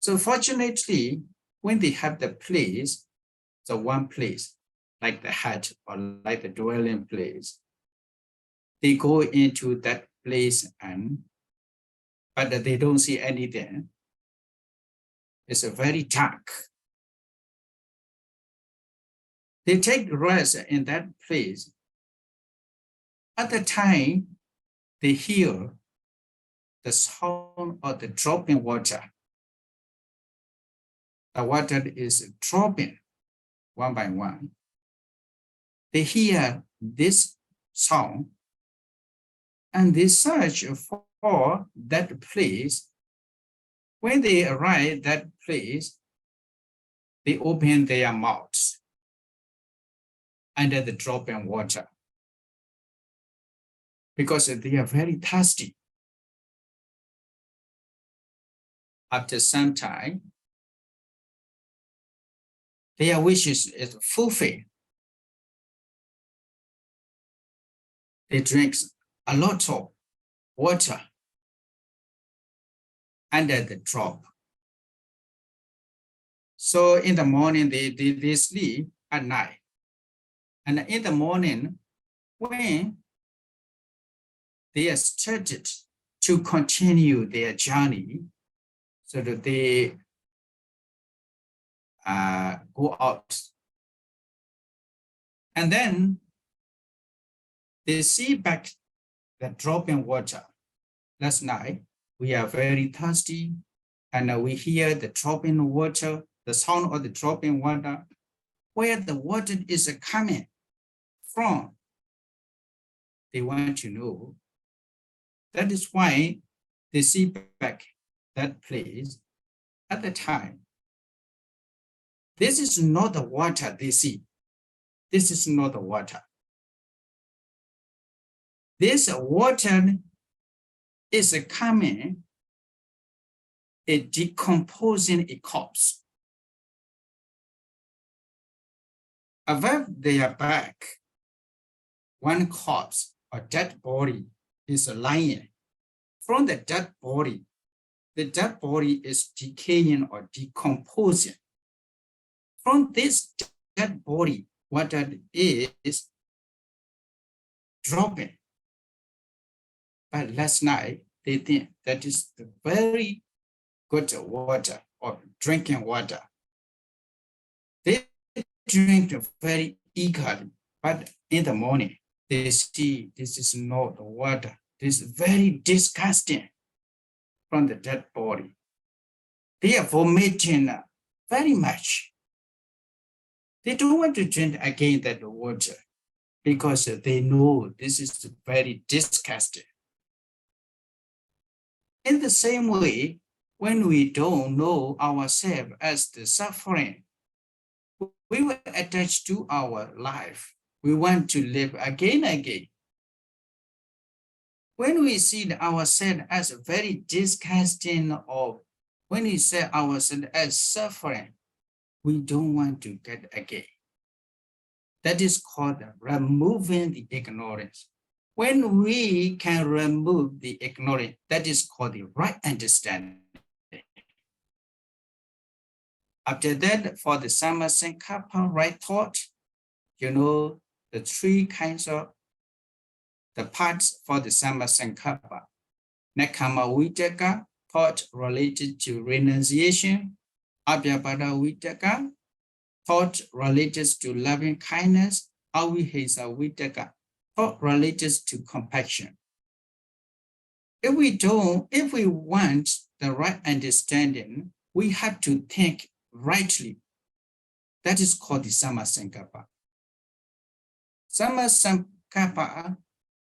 So fortunately, when they have the place, the one place, like the hut or like the dwelling place, they go into that place, but they don't see anything. It's very dark. They take rest in that place. At the time, they hear the sound of the dropping water. The water is dropping one by one. They hear this sound and they search for that place. When they arrive at that place, they open their mouths under the dropping water because they are very thirsty. After some time, their wishes is fulfilled. They drink a lot of water under the drop. So in the morning, they sleep at night. And in the morning, when they are started to continue their journey, so that they go out. And then they see back the dropping water. Last night, we are very thirsty, and we hear the dropping water, the sound of the dropping water, where the water is coming from. They want to know. That is why they see back that place at the time. This is not the water they see. This is not the water. This water is coming, it decomposing a corpse. Above their back, one corpse or dead body is lying. From the dead body is decaying or decomposing. From this dead body, water is dropping. But last night, they think that is the very good water or drinking water. They drink very eagerly, but in the morning, they see this is not the water. This is very disgusting from the dead body. They are vomiting very much. They don't want to drink again that water because they know this is very disgusting. In the same way, when we don't know ourselves as the suffering, we will attach to our life. We want to live again. When we see ourselves as very disgusting, or when we see ourselves as suffering, we don't want to get again. That is called removing the ignorance. When we can remove the ignorance, that is called the right understanding. After that, for the Sammasankappa, right thought, you know, the three kinds of the parts for the Sammasankappa. Nekkhamma Vitakka, thought related to renunciation. Abhyapada Vitakka, thought related to loving kindness. Avihesa Vitakka, thought related to compassion. If we want the right understanding, we have to think rightly. That is called the Sammasankappa. Sammasankappa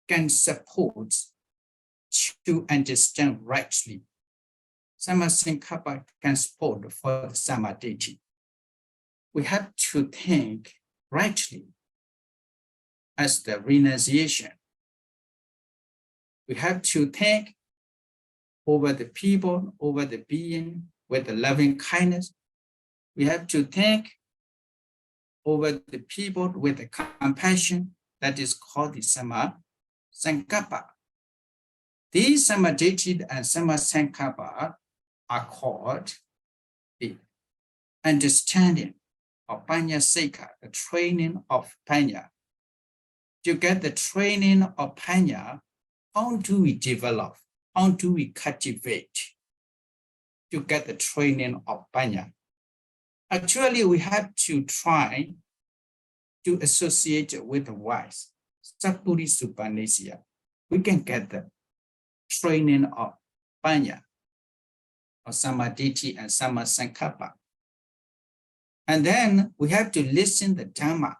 can support to understand rightly. Sammasankappa can support for the Sammaditthi. We have to think rightly. as the renunciation. We have to think over the people, over the being with the loving kindness. We have to think over the people with the compassion. That is called the Sama Sankappa. These Samadhi and Sama Sankappa are called the understanding of Panya Seka, the training of Panya. To get the training of Panya, how do we develop? How do we cultivate to get the training of Panya? Actually, we have to try to associate with the wise. Sapuri Supanesia. We can get the training of Panya, or Samadhi and Sama Sankappa. And then we have to listen the Dhamma.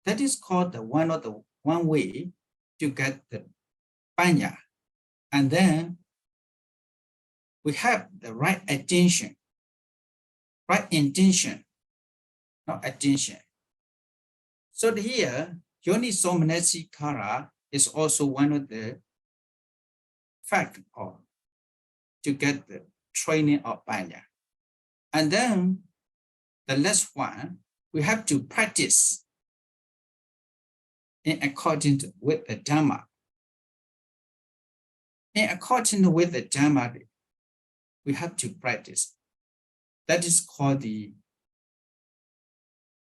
That is called the one way to get the Panya. And then we have the right attention, right intention, not attention. So here, Yoniso Manasikara is also one of the facts to get the training of Panya. And then the last one, we have to practice in accordance with the Dhamma. In accordance with the Dhamma, we have to practice. That is called in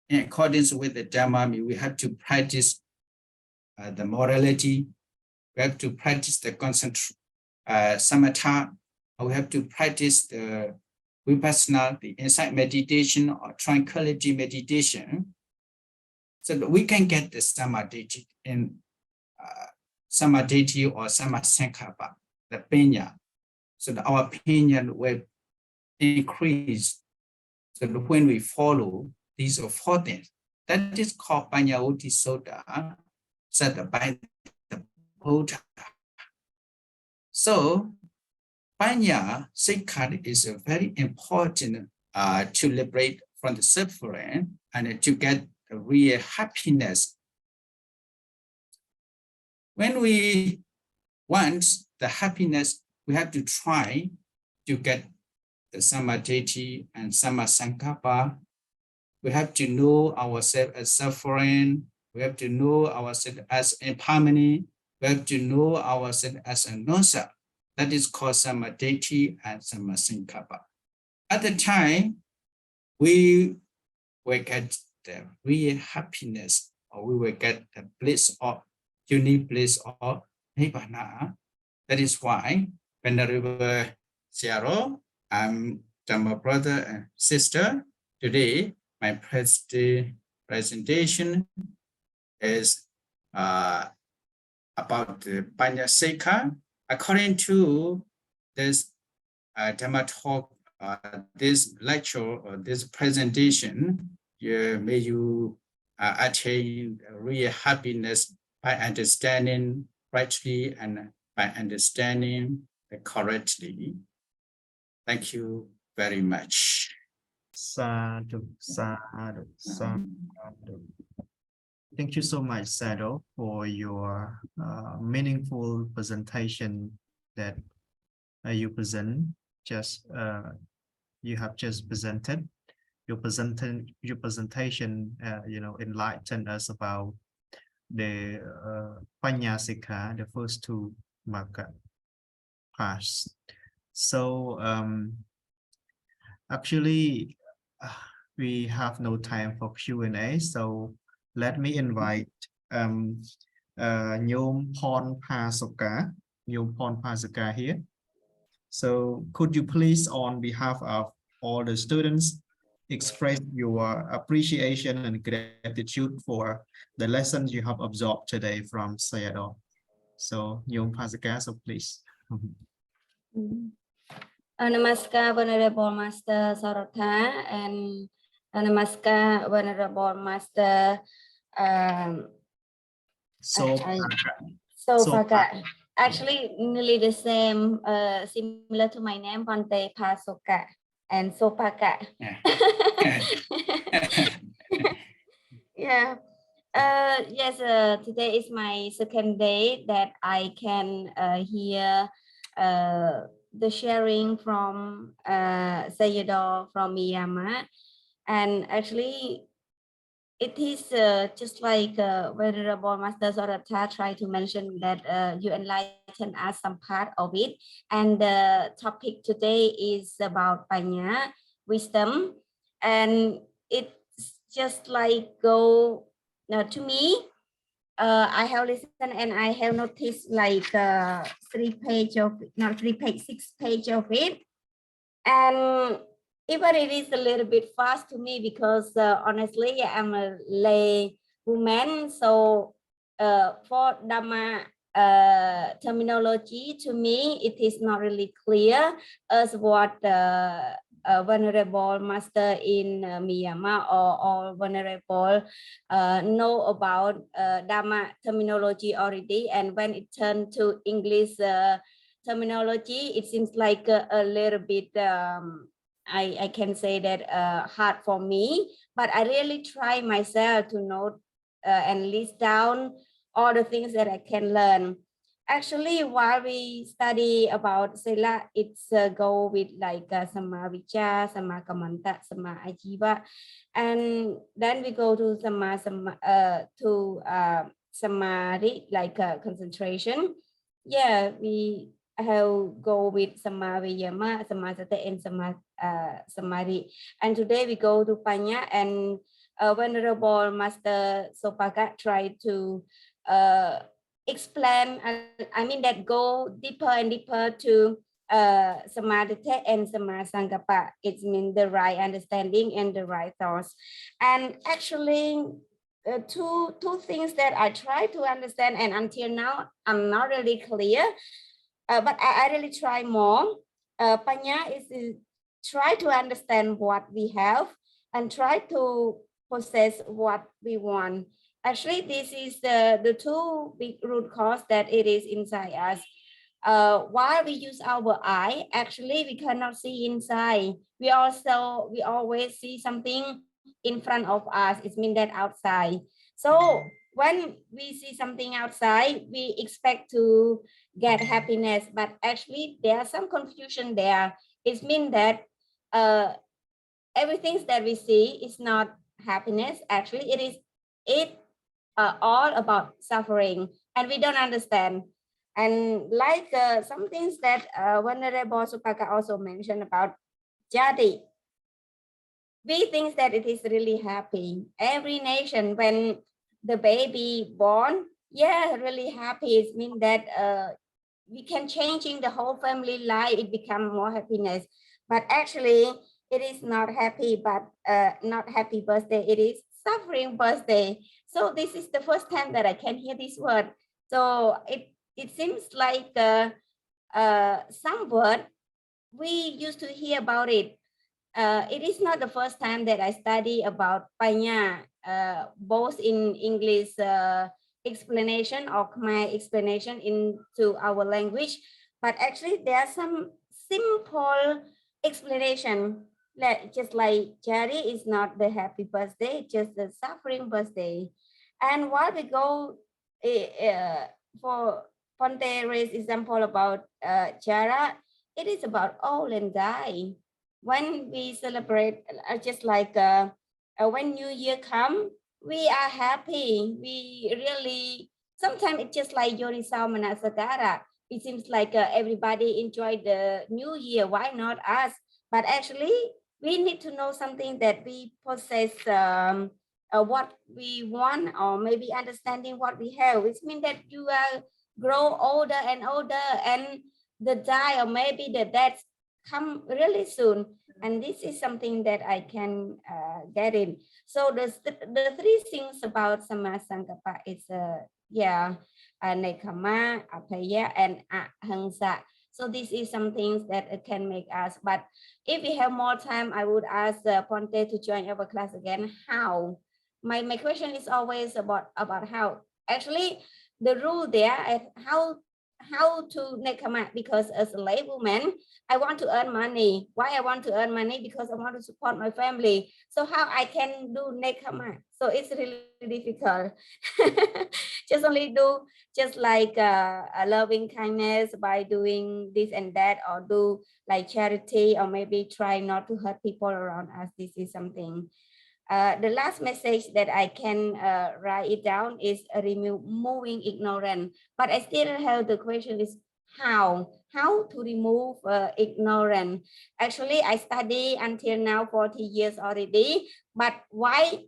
accordance with the Dhamma, we have to practice the morality. We have to practice the samatha. We have to practice the vipassana, the insight meditation or tranquility meditation, so that we can get the samadhi in samadhi or samasankappa, the panya, so that our opinion will increase. So that when we follow these four things, that is called Panyauti Sota, said by the Buddha. So Panya Sikha is very important to liberate from the suffering and to get the real happiness. When we want the happiness, we have to try to get the samadhi and samasankappa. We have to know ourselves as suffering. We have to know ourselves as impermanent. We have to know ourselves as a non-self. That is called samadhi and samasankappa. At the time, we will get the real happiness, or we will get the bliss of unique bliss of nibbana. That is why Venerable Siaro, I'm my brother and sister. Today, my presentation is about the Panya Seka. According to this Dhamma talk, this lecture or this presentation, may you attain real happiness by understanding rightly and by understanding correctly. Thank you very much. Sadhu, sadhu, sadhu. Thank you so much, Sadhu, for your meaningful presentation that you present. You have just presented. Your presentation, enlightened us about the Panya Sikha, the first two market paths. So actually, we have no time for Q&A. So let me invite Nyom Pon Pasoka, here. So could you please, on behalf of all the students, express your appreciation and gratitude for the lessons you have absorbed today from Sayadaw. So Nyom Pasoka, so please. Namaskar, Venerable Master Saratha, and Namaskar, Venerable Master Sopaka. Actually, nearly the same, similar to my name, Pante Pasoka and Sopaka. Yeah. Yeah. Yes, today is my second day that I can hear the sharing from Sayadaw from Myanmar, and actually it is just like Venerable Master Sorata tried to mention that you enlighten us some part of it, and the topic today is about Panya, wisdom, and it's just like go to me. I have listened and I have noticed like 3 page of, not 3 page, 6 page of it. And even it is a little bit fast to me because honestly, I'm a lay woman. So for Dhamma terminology, to me, it is not really clear as what Venerable Master in Myanmar or Venerable know about Dhamma terminology already. And when it turned to English terminology, it seems like a little bit, I can say that hard for me, but I really try myself to note and list down all the things that I can learn. Actually, while we study about Sila, it's go with like Sama Vicha, Sama Kamanta, Sama Ajiva, and then we go to Samadhi, like concentration. Yeah, we have go with Sama Viyama, Sama Sati, and Samadhi. And today we go to Panya, and Venerable Master Sopaka tried to explain, I mean that go deeper and deeper to Samadhi and Sankappa. It means the right understanding and the right thoughts. And actually, two things that I try to understand, and until now I'm not really clear, but I really try more. Panya is to try to understand what we have and try to possess what we want. Actually, this is the two big root cause that it is inside us. While we use our eye, actually we cannot see inside. We always see something in front of us. It means that outside. So when we see something outside, we expect to get happiness, but actually there's some confusion there. It means that everything that we see is not happiness. Actually, it all about suffering, and we don't understand. And like some things that Venerable Supaka also mentioned about Jadi, we think that it is really happy. Every nation, when the baby born, yeah, really happy. It means that we can changing the whole family life. It become more happiness. But actually, it is not happy, but not happy birthday. It is suffering birthday. So this is the first time that I can hear this word. So it seems like some word we used to hear about it. It is not the first time that I study about Panya, both in English explanation or Khmer explanation into our language, but actually there are some simple explanation, just like Jari is not the happy birthday, just the suffering birthday. And while we go for Ponte raised example about Jara, it is about old and die. When we celebrate, just like when New Year come, we are happy. We really, sometimes it's just like Yorisao Manasagara. It seems like everybody enjoy the New Year. Why not us? But actually, we need to know something that we possess what we want, or maybe understanding what we have, which means that you grow older and older, and the die or maybe the death come really soon. And this is something that I can get in. So the three things about Sama Sankappa is Nekama, Apaya, and Ahimsa. So this is something that can make us. But if we have more time, I would ask Ponte to join our class again. How? My question is always about how. Actually, the rule there is how to nekama, because as a lay woman, I want to earn money. Why I want to earn money? Because I want to support my family. So how I can do nekama? So it's really difficult. Just only do just like a loving kindness by doing this and that, or do like charity, or maybe try not to hurt people around us. This is something. The last message that I can write it down is removing ignorance. But I still have the question is how to remove ignorance. Actually, I study until now 40 years already, but why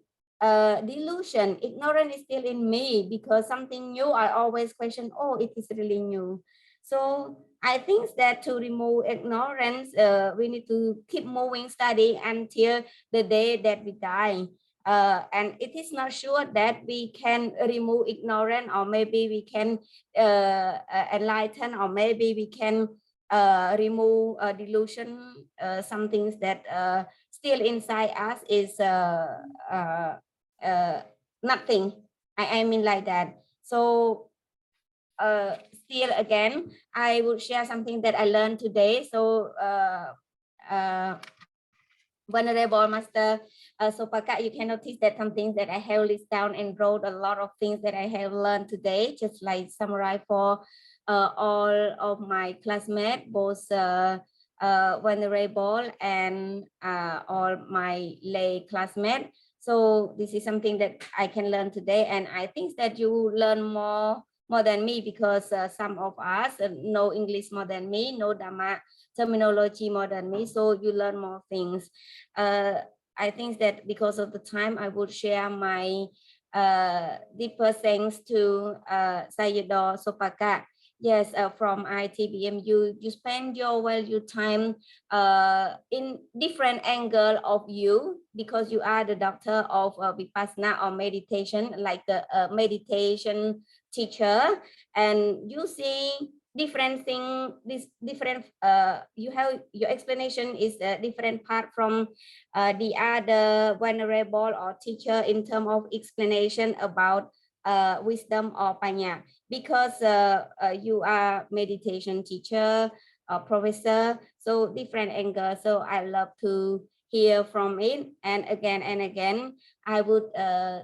delusion, ignorance is still in me, because something new I always question, oh, it is really new. So I think that to remove ignorance, we need to keep moving study until the day that we die. And it is not sure that we can remove ignorance, or maybe we can enlighten, or maybe we can remove delusion. Some things that still inside us is nothing. I mean like that. So still again, I will share something that I learned today. So Venerable Master Sopaka, you can notice that some things that I have listed down and wrote a lot of things that I have learned today, just like summarize for all of my classmates, both Venerable and all my lay classmates. So this is something that I can learn today, and I think that you learn more than me, because some of us know English more than me, know Dhamma terminology more than me, so you learn more things. I think that because of the time, I would share my deeper thanks to Sayadaw Sopaka. Yes, from ITBM, you spend your value time in different angle of you, because you are the doctor of Vipassana or meditation, like the meditation teacher, and you see different thing, this different you have your explanation is a different part from the other venerable or teacher in terms of explanation about wisdom or panya, because you are meditation teacher or professor, so different angle. So I love to hear from it, and again I would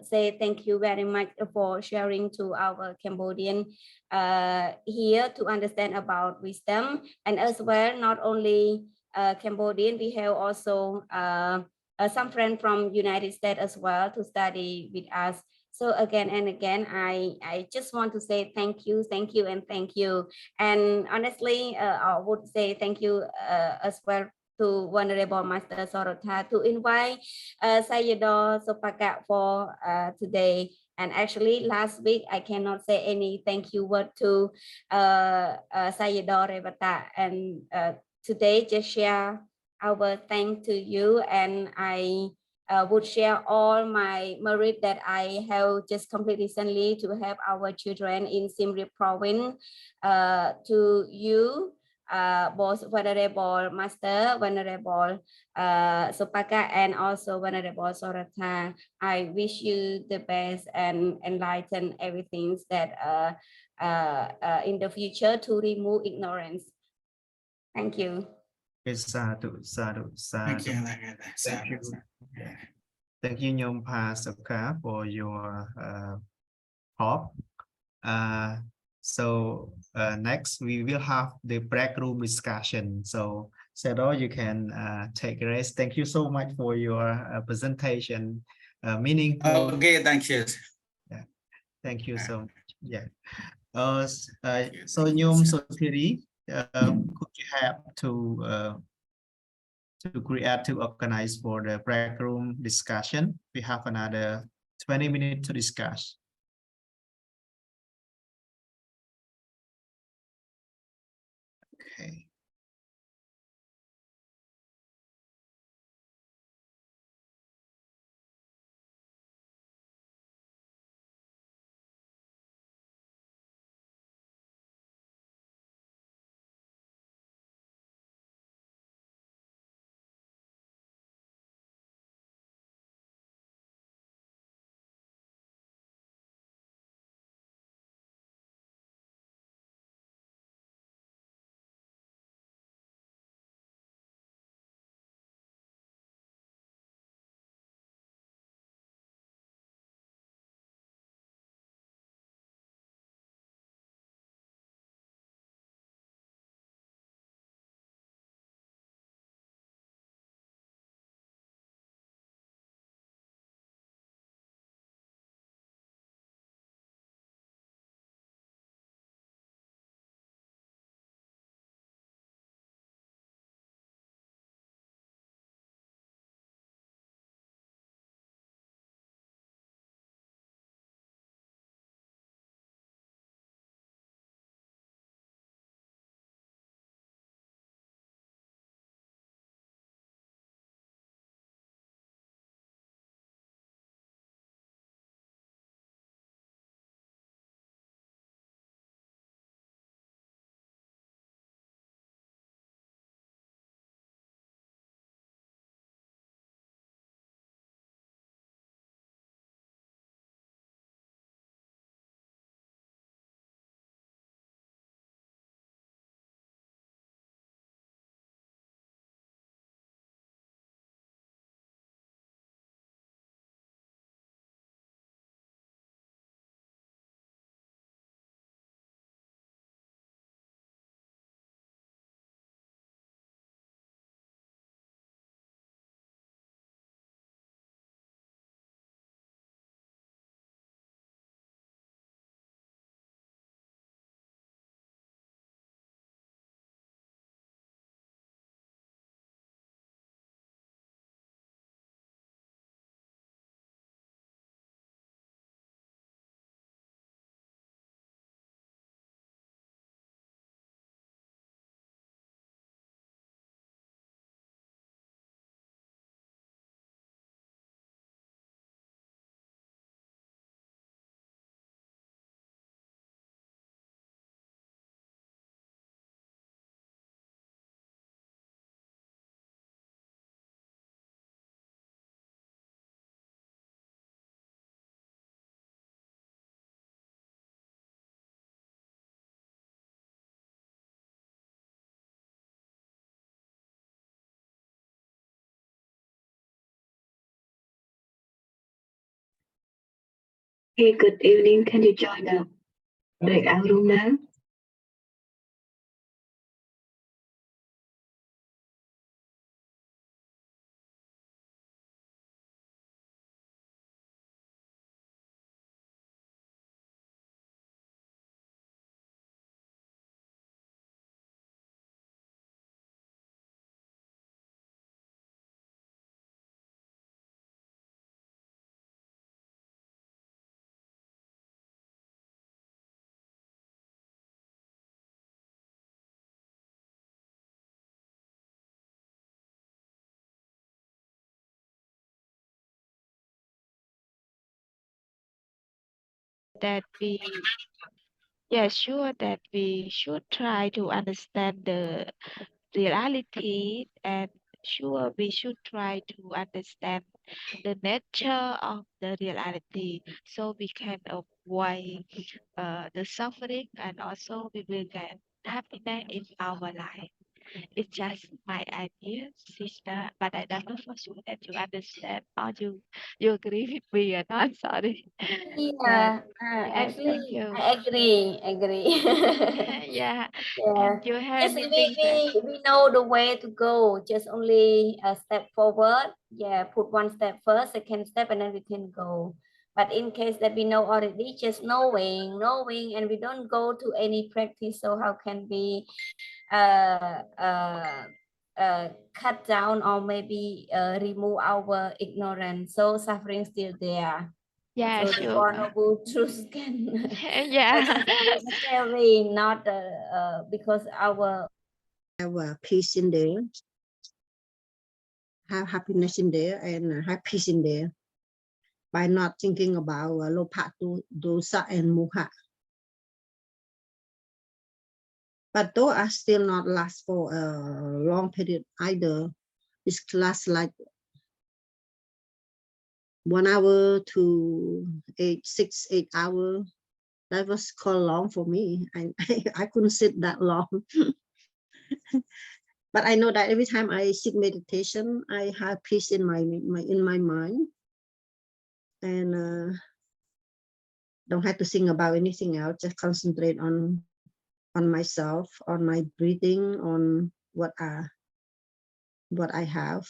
say thank you very much for sharing to our Cambodian here to understand about wisdom. And as well, not only Cambodian, we have also some friends from United States as well to study with us. So again and again, I just want to say thank you, and thank you. And honestly, I would say thank you as well to Venerable Master Sorotha to invite Sayadaw Sopaka for today. And actually, last week, I cannot say any thank you word to Sayadaw Revata. And today, just share our thanks to you. And I would share all my merit that I have just completed recently to help our children in Siem Reap province to you, both Venerable Master, Venerable Sopaka, and also Venerable Sorata. I wish you the best and enlighten everything that in the future to remove ignorance. Thank you. Sadhu, sadhu, Thank sadhu. you. Thank you. Yeah. Thank you, Nyompa Sopka, for your talk. So next we will have the break room discussion. So Sayadaw, you can take a rest. Thank you so much for your presentation. Meaningful. Okay, thank you. Yeah. Thank you so much. Yeah. You. So Nyom Sothiri, could you help to create, to organize for the break room discussion? We have another 20 minutes to discuss. Okay. Hey, good evening. Can you join the breakout room now? That we, yeah, sure, that we should try to understand the reality, and sure we should try to understand the nature of the reality so we can avoid the suffering, and also we will get happiness in our life. It's just my idea, sister, but I don't know for sure that you understand or you agree with me or not. Sorry. But Yeah, yes, actually, thank you. I agree. Yeah, Yeah, and you have just anything that we know the way to go. Just only a step forward. Yeah, put one step first, second step, and then we can go. But in case that we know already, just knowing, and we don't go to any practice. So how can we uh, uh, cut down or maybe remove our ignorance? So suffering still there. yeah, So the sure. Four Noble Truths can Yeah. necessary, not because our have peace in there, have happiness in there, and have peace in there by not thinking about lopa, dosa, and moha. But those are still not last for a long period either. It lasts like 1 hour to 8 hours. That was called long for me. I couldn't sit that long. But I know that every time I sit meditation, I have peace in my mind, and don't have to think about anything else. Just concentrate on myself, on my breathing, on what I have.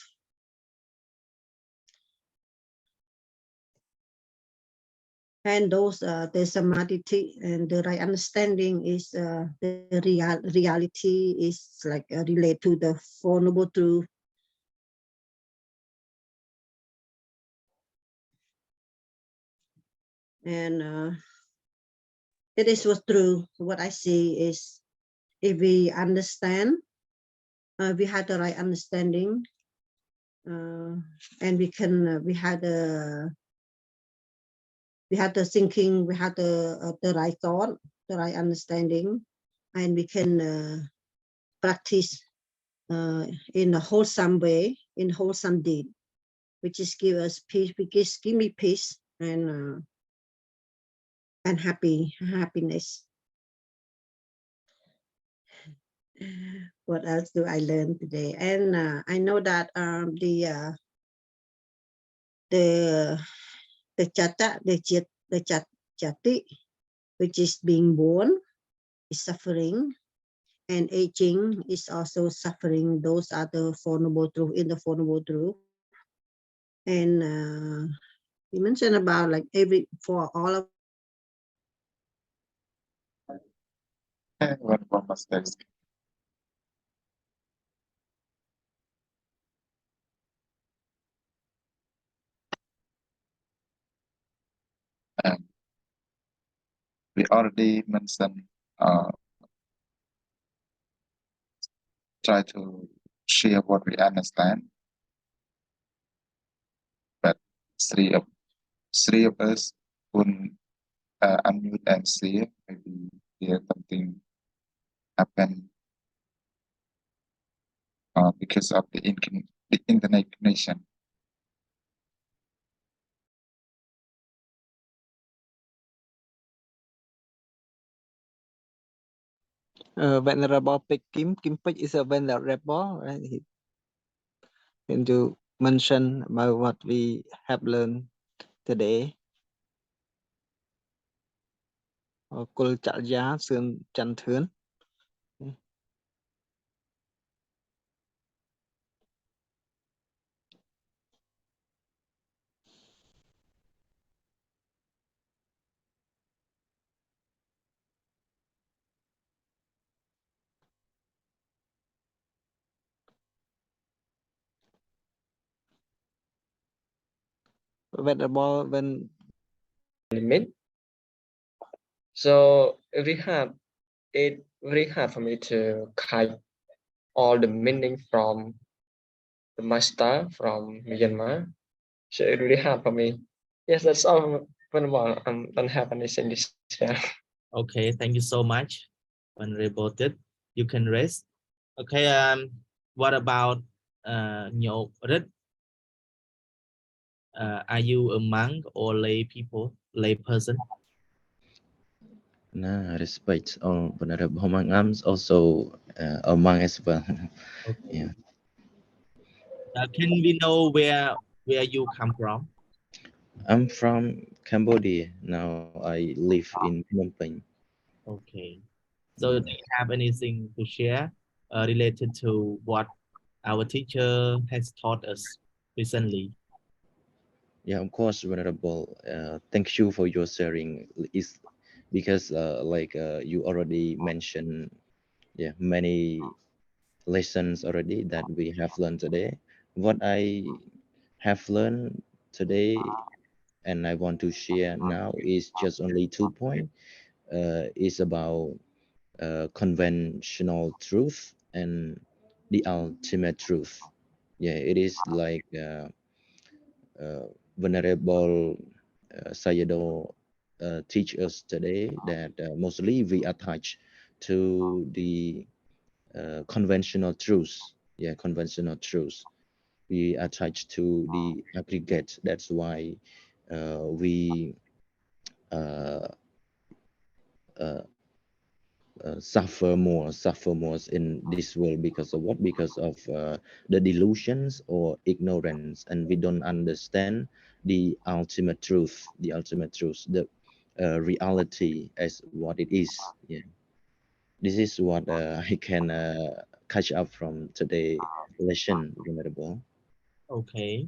And those the samadhi and the right understanding is the reality is like relate to the Four Noble Truths. And it is what's true. What I see is, if we understand, we have the right understanding, and we can we have the thinking, we have the right thought, the right understanding, and we can practice in a wholesome way, in wholesome deed, which is give us peace, because give me peace and happiness. What else do I learn today? And I know that the chata, the chati, which is being born, is suffering, and aging is also suffering. Those are the Four Noble Truths in the Four Noble Truths. And he mentioned about like for all of one mistakes. And we already mentioned try to share what we understand, but three of us wouldn't unmute and see maybe there something happen because of the internet connection. Venerable Kim Pik is a venerable, right? Can you mention about what we have learned today? Kul Chak Gia Sương Chan Thឿn. Venerable when limit. So it very hard for me to catch all the meaning from the master from Myanmar. So it really hard for me. Yes, that's all. Venerable, don't have anything to share. Okay, thank you so much. Venerable Tit, you can rest. Okay, what about Nyo Rit? Are you a monk or lay people, lay person? Nah, respect all venerable monk. I'm also a monk as well. Okay. Yeah, Can we know where you come from? I'm from Cambodia. Now I live in Phnom Penh. Okay. So Yeah. do you have anything to share related to what our teacher has taught us recently? Yeah, of course, venerable. Thank you for your sharing. Is because you already mentioned, yeah, many lessons already that we have learned today. What I have learned today and I want to share now is just only 2 points. Is about conventional truth and the ultimate truth. Yeah, it is like Venerable Sayadaw teach us today that mostly we attach to the conventional truths. Yeah, conventional truths. We attach to the aggregate. That's why we uh, uh, suffer more in this world because of what? Because of the delusions or ignorance, and we don't understand the ultimate truth, the reality as what it is. Yeah, this is what I can catch up from today lesson, venerable. Okay.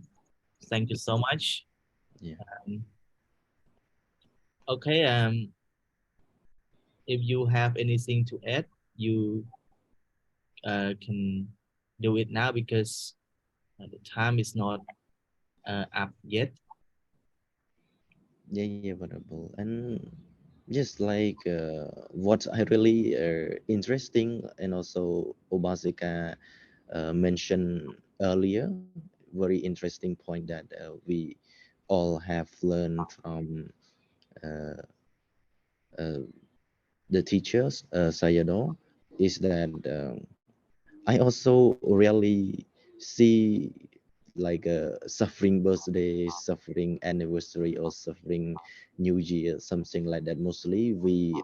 Thank you so much. Yeah. Um, okay. If you have anything to add, you can do it now because the time is not up yet. Yeah, venerable. And just like what I really interesting, and also Obasika mentioned earlier, very interesting point that we all have learned from uh, uh, the teachers, Sayadaw, is that I also really see like a suffering birthday, suffering anniversary, or suffering New Year, something like that. Mostly we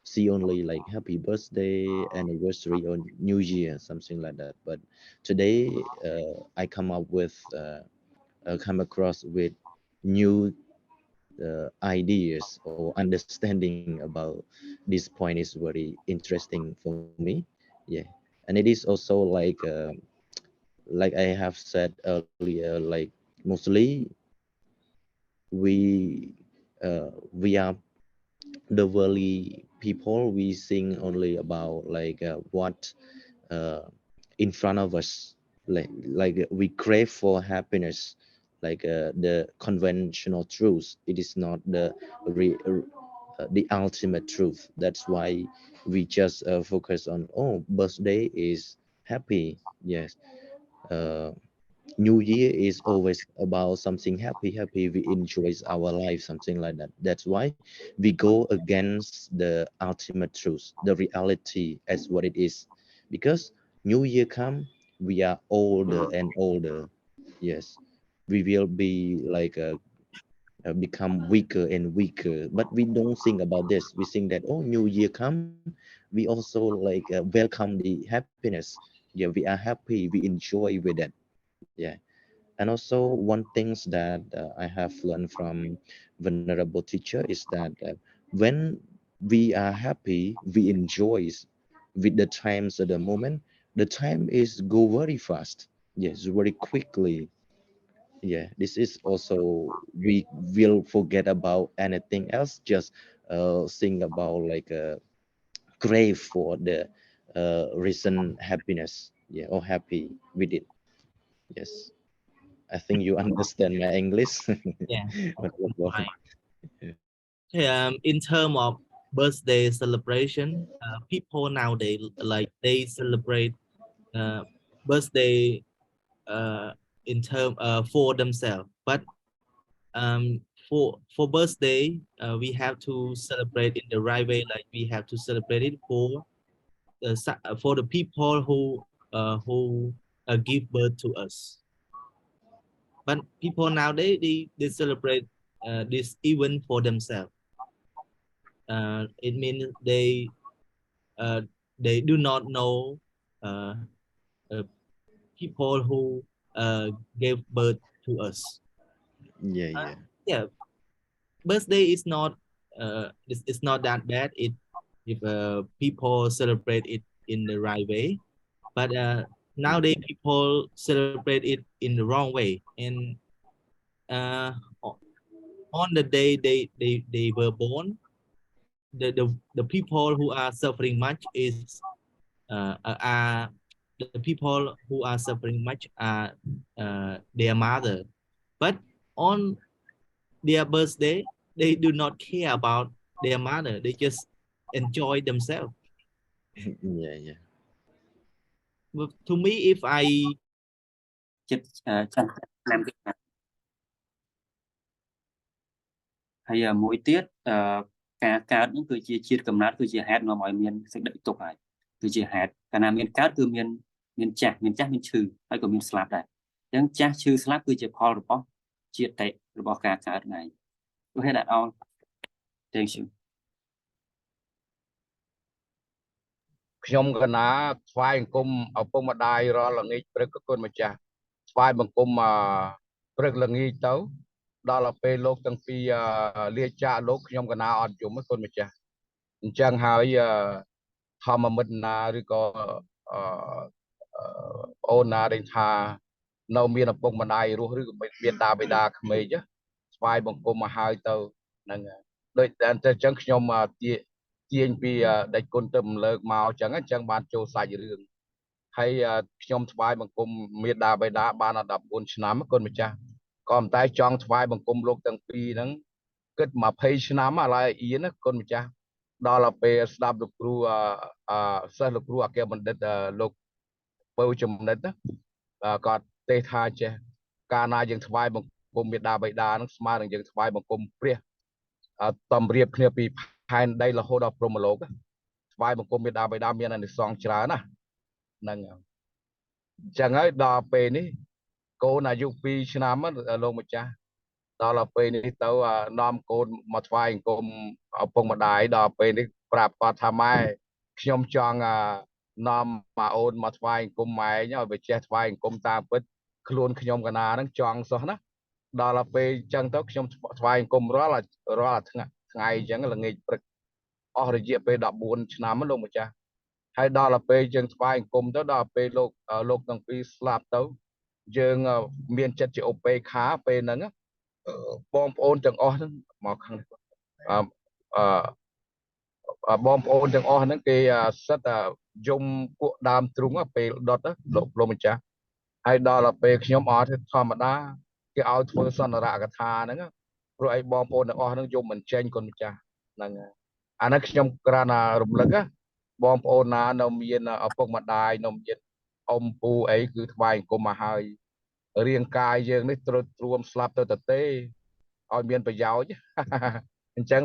see only like happy birthday, anniversary, or New Year, something like that. But today I come across with new ideas or understanding about this point is very interesting for me. Yeah, and it is also like I have said earlier, like mostly we we are the worldly people. We sing only about what uh, in front of us, we crave for happiness, the conventional truth. It is not the ultimate truth. That's why we just focus on, oh, birthday is happy, yes, uh, New Year is always about something happy. We enjoy our life, something like that. That's why we go against the ultimate truth, the reality as what it is. Because New Year come, we are older and older. Yes, we will be become weaker and weaker. But we don't think about this. We think that, oh, New Year come, we also welcome the happiness. Yeah, we are happy. We enjoy with that. Yeah. And also one things that I have learned from venerable teacher is that when we are happy, we enjoy with the times at the moment. The time is go very fast. Yes, very quickly. Yeah, this is also we will forget about anything else. Just think about like crave for the recent happiness. Yeah, or happy with it. Yes, I think you understand my English. Yeah. But what was it? In terms of birthday celebration, people nowadays like they celebrate uh, birthday in term for themselves, but um, for birthday we have to celebrate in the right way. Like we have to celebrate it for the people who give birth to us. But people nowadays they celebrate this event for themselves. It means uh, they do not know uh, uh, people who gave birth to us. Yeah, yeah. Yeah, birthday is not it's not that bad if people celebrate it in the right way. But nowadays people celebrate it in the wrong way, and uh, on the day they were born, the people who are suffering much is the people who are suffering much are their mother. But on their birthday, they do not care about their mother. They just enjoy themselves. Yeah, yeah. But to me, if I ចិត្តចាំឆ្នាំទៀតណាហើយមួយទៀតការកើតនឹងគឺជាជាតិកំណើតគឺជាហេតុនាំឲ្យមានសេចក្តីទុក្ខហើយគឺជាហេតុកាលណាមានកើតគឺមានចាស់មានឈឺហើយក៏មានស្លាប់ដែរអញ្ចឹងចាស់ឈឺស្លាប់គឺជាផលរបស់ជាតិរបស់ការកើតហ្នឹងឯង Go ahead at all thank you ខ្ញុំកណាថ្វាយបង្គំឪពុកម្ដាយរាល់ល្ងាចព្រឹកគុណម្ចាស់ថ្វាយបង្គំព្រឹកល្ងាចទៅដល់ពេលលោកទាំងពីរលាចាកលោកខ្ញុំកណាអត់យំគុណម្ចាស់អញ្ចឹងហើយធម្មមិត្តណាឬក៏ប្អូនណាដែលថានៅមានឪពុកម្ដាយរស់ឬក៏មានតាបិតាក្មេកថ្វាយបង្គំមកហើយទៅហ្នឹងដូចតែអញ្ចឹងខ្ញុំទាញពីដេចគុណទៅរំលើកមកអញ្ចឹងបានចូលសាច់រឿងហើយខ្ញុំថ្វាយបង្គំមេដាបេដាបាន14ឆ្នាំគុណម្ចាស់ក៏ប៉ុន្តែចង់ថ្វាយបង្គំលោកទាំងពីរហ្នឹងគិត20ឆ្នាំឥឡូវអៀនគុណម្ចាស់ដល់ពេលស្ដាប់លោកគ្រូសិស្សលោកគ្រូអគ្គបណ្ឌិតលោកពៅចំណិតគាត់ទេថាចេះកាលណាយើងថ្វាយបង្គំមេដាបេដាហ្នឹងស្មើនឹងយើងថ្វាយបង្គំព្រះតម្រៀបគ្នាពីផែនដីរហូតដល់ព្រហ្មលោកថ្វាយបង្គំមេដាបេដាមានអានិសង្សច្រើនណាហ្នឹងអញ្ចឹងហើយដល់ពេលនេះកូនអាយុ2ឆ្នាំលោកម្ចាស់ដល់ពេលនេះទៅនាំកូនមកថ្វាយបង្គំឪពុកម្ដាយដល់ពេលនេះប្រាប់គាត់ថាម៉ែខ្ញុំចង់នាំមកអូនមកថ្វាយបង្គំម៉ែឲ្យវាចេះថ្វាយបង្គំតាមពិតខ្លួនខ្ញុំកណាហ្នឹងចង់សោះណាដល់ពេលអញ្ចឹងទៅខ្ញុំថ្វាយបង្គំរាល់ថ្ងៃអញ្ចឹងល្ងាចព្រឹកអស់រយៈពេល14ឆ្នាំលោកម្ចាស់ហើយដល់ពេលយើងថ្វាយបង្គំទៅដល់ពេលលោកទាំងពីរស្លាប់ទៅយើងមានចិត្តជាឧបេក្ខាពេលហ្នឹងបងប្អូនទាំងអស់ហ្នឹងមកខាងនេះបងប្អូនទាំងអស់ហ្នឹងគេសិតយំគក់ដើមទ្រូងពេលដុតលោកម្ចាស់ហើយដល់ពេលខ្ញុំអត់ធម្មតាគេឲ្យធ្វើសន្នរកថាហ្នឹងព្រោះឯបងប្អូនទាំងអស់ហ្នឹងយំមិនចេញគុណម្ចាស់ហ្នឹងអាហ្នឹងខ្ញុំគ្រាន់តែរំលឹកបងប្អូនណានៅមានឪពុកម្ដាយនៅមានអ៊ំពូអីគឺថ្វាយបង្គំមកហើយរាងកាយយើងនេះទ្រុឌទ្រាំស្លាប់ទៅទេឲ្យមានប្រយោជន៍អញ្ចឹង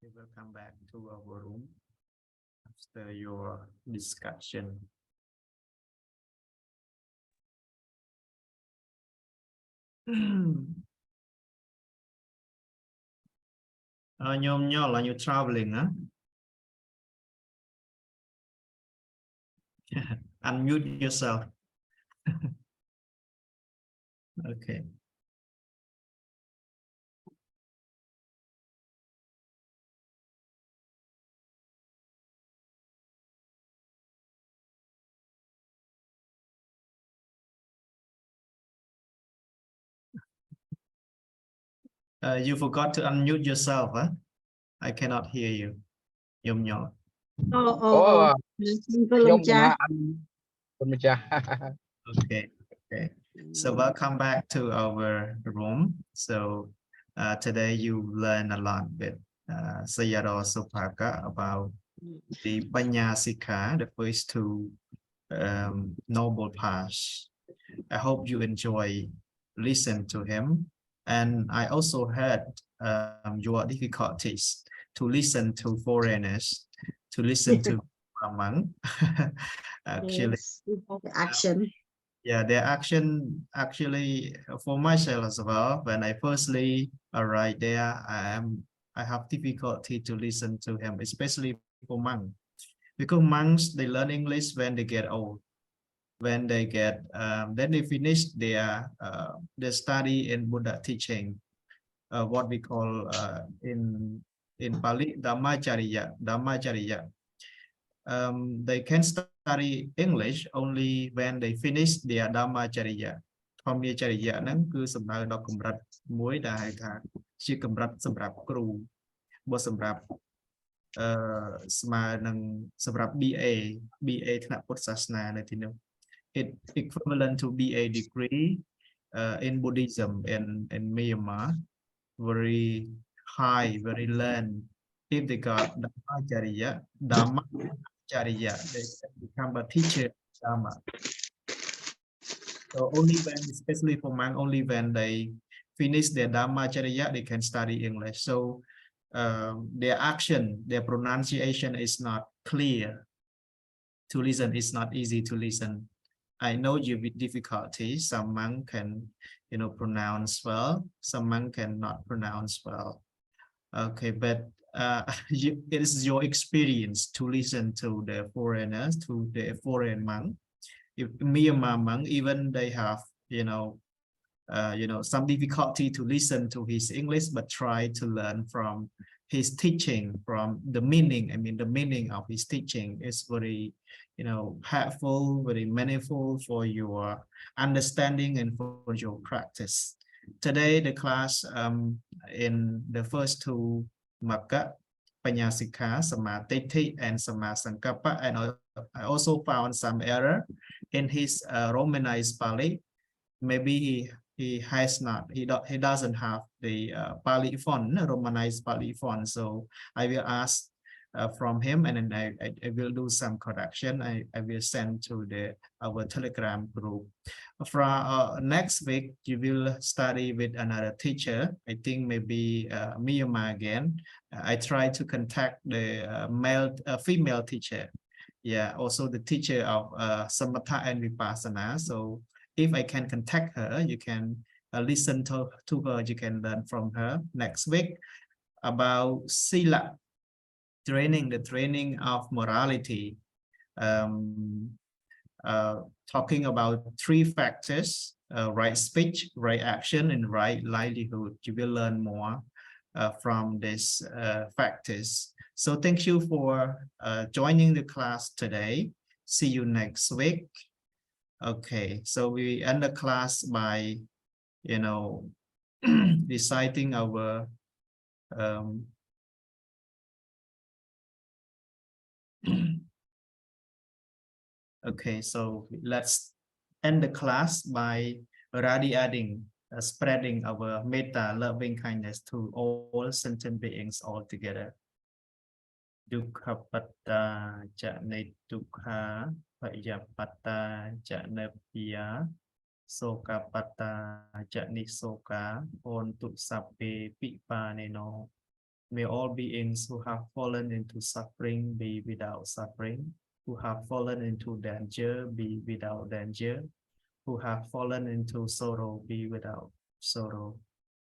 We will come back to our room after your discussion. Nhôm nhỏ là you traveling, huh? Unmute yourself. Okay. You forgot to unmute yourself, huh? I cannot hear you. Nhôm nhỏ. Ồ, nhóm mình Cha. anh mình cha. Okay, okay. So welcome back to our room. So today you learn a lot with Sayadaw Sopaka about the Panyasika, the first two noble paths. I hope you enjoy listen to him. And I also heard your difficulties to listen to foreigners, to listen to a monk. Actually, Yes, action. yeah, their action actually for myself as well. When I firstly arrived there, I have difficulty to listen to him, especially for monks, because monks they learn English when they get old. When they get then they finish their study in Buddha teaching, what we call in Pali Dhammacharya. They can study English only when they finish their Dhammacharya. ធម្មចរិយៈហ្នឹងគឺសំដៅដល់កម្រិតមួយដែលហៅថាជាកម្រិតសម្រាប់គ្រូបើសម្រាប់ស្មើនឹងសម្រាប់ BA ថ្នាក់ពុទ្ធសាសនានៅទីនោះ it equivalent to BA degree in Buddhism in Myanmar, very high, very learned. If they got Dhammacharya, they can become a teacher of Dhamma. So only when, especially for monks, only when they finish their Dhammacharya, they can study English. So their action, their pronunciation is not clear to listen. It's not easy to listen. I know you with difficulty. Some monk can, pronounce well. Some monk cannot pronounce well. Okay, but it is your experience to listen to the foreigners, to the foreign monk. If Myanmar monk, even they have, some difficulty to listen to his English, but try to learn from his teaching, from the meaning. I mean, the meaning of his teaching is very, helpful, very meaningful for your understanding and for your practice. Today, the class in the first two Magga, Panyasika, Samadhi, and Samasankappa, and I also found some error in his Romanized Pali. Maybe he has not, he doesn't have the Pali font, Romanized Pali font. So I will ask from him, and then I will do some correction. I will send to our Telegram group. From next week, you will study with another teacher. I think maybe Myanmar again. I try to contact the female teacher. Yeah, also the teacher of Samatha and Vipassana. So if I can contact her, you can listen to her, you can learn from her next week about Sila, the training of morality, talking about three factors, right speech, right action, and right livelihood. You will learn more from these factors. So thank you for joining the class today. See you next week. Okay, so we end the class by, reciting our okay, so let's end the class by radiating, spreading our metta, loving kindness to all sentient beings all together. Dukkha patta ja dukkha payapatta ja piya soka patta ja soka ontu sappe pipaneno. May all beings who have fallen into suffering be without suffering, who have fallen into danger be without danger, who have fallen into sorrow be without sorrow.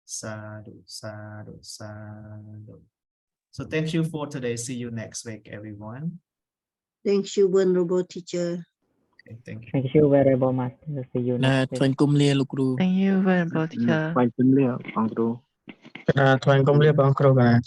Sadhu, sadhu, sadhu. So thank you for today. See you next week, everyone. Thank you, Venerable Teacher. Okay, thank you. Thank you very much. See you ណា next ថ្លែង week. គុំលាលោកគ្រូ Thank you very much teacher ថ្លែងគុំលាបងគ្រូបាទ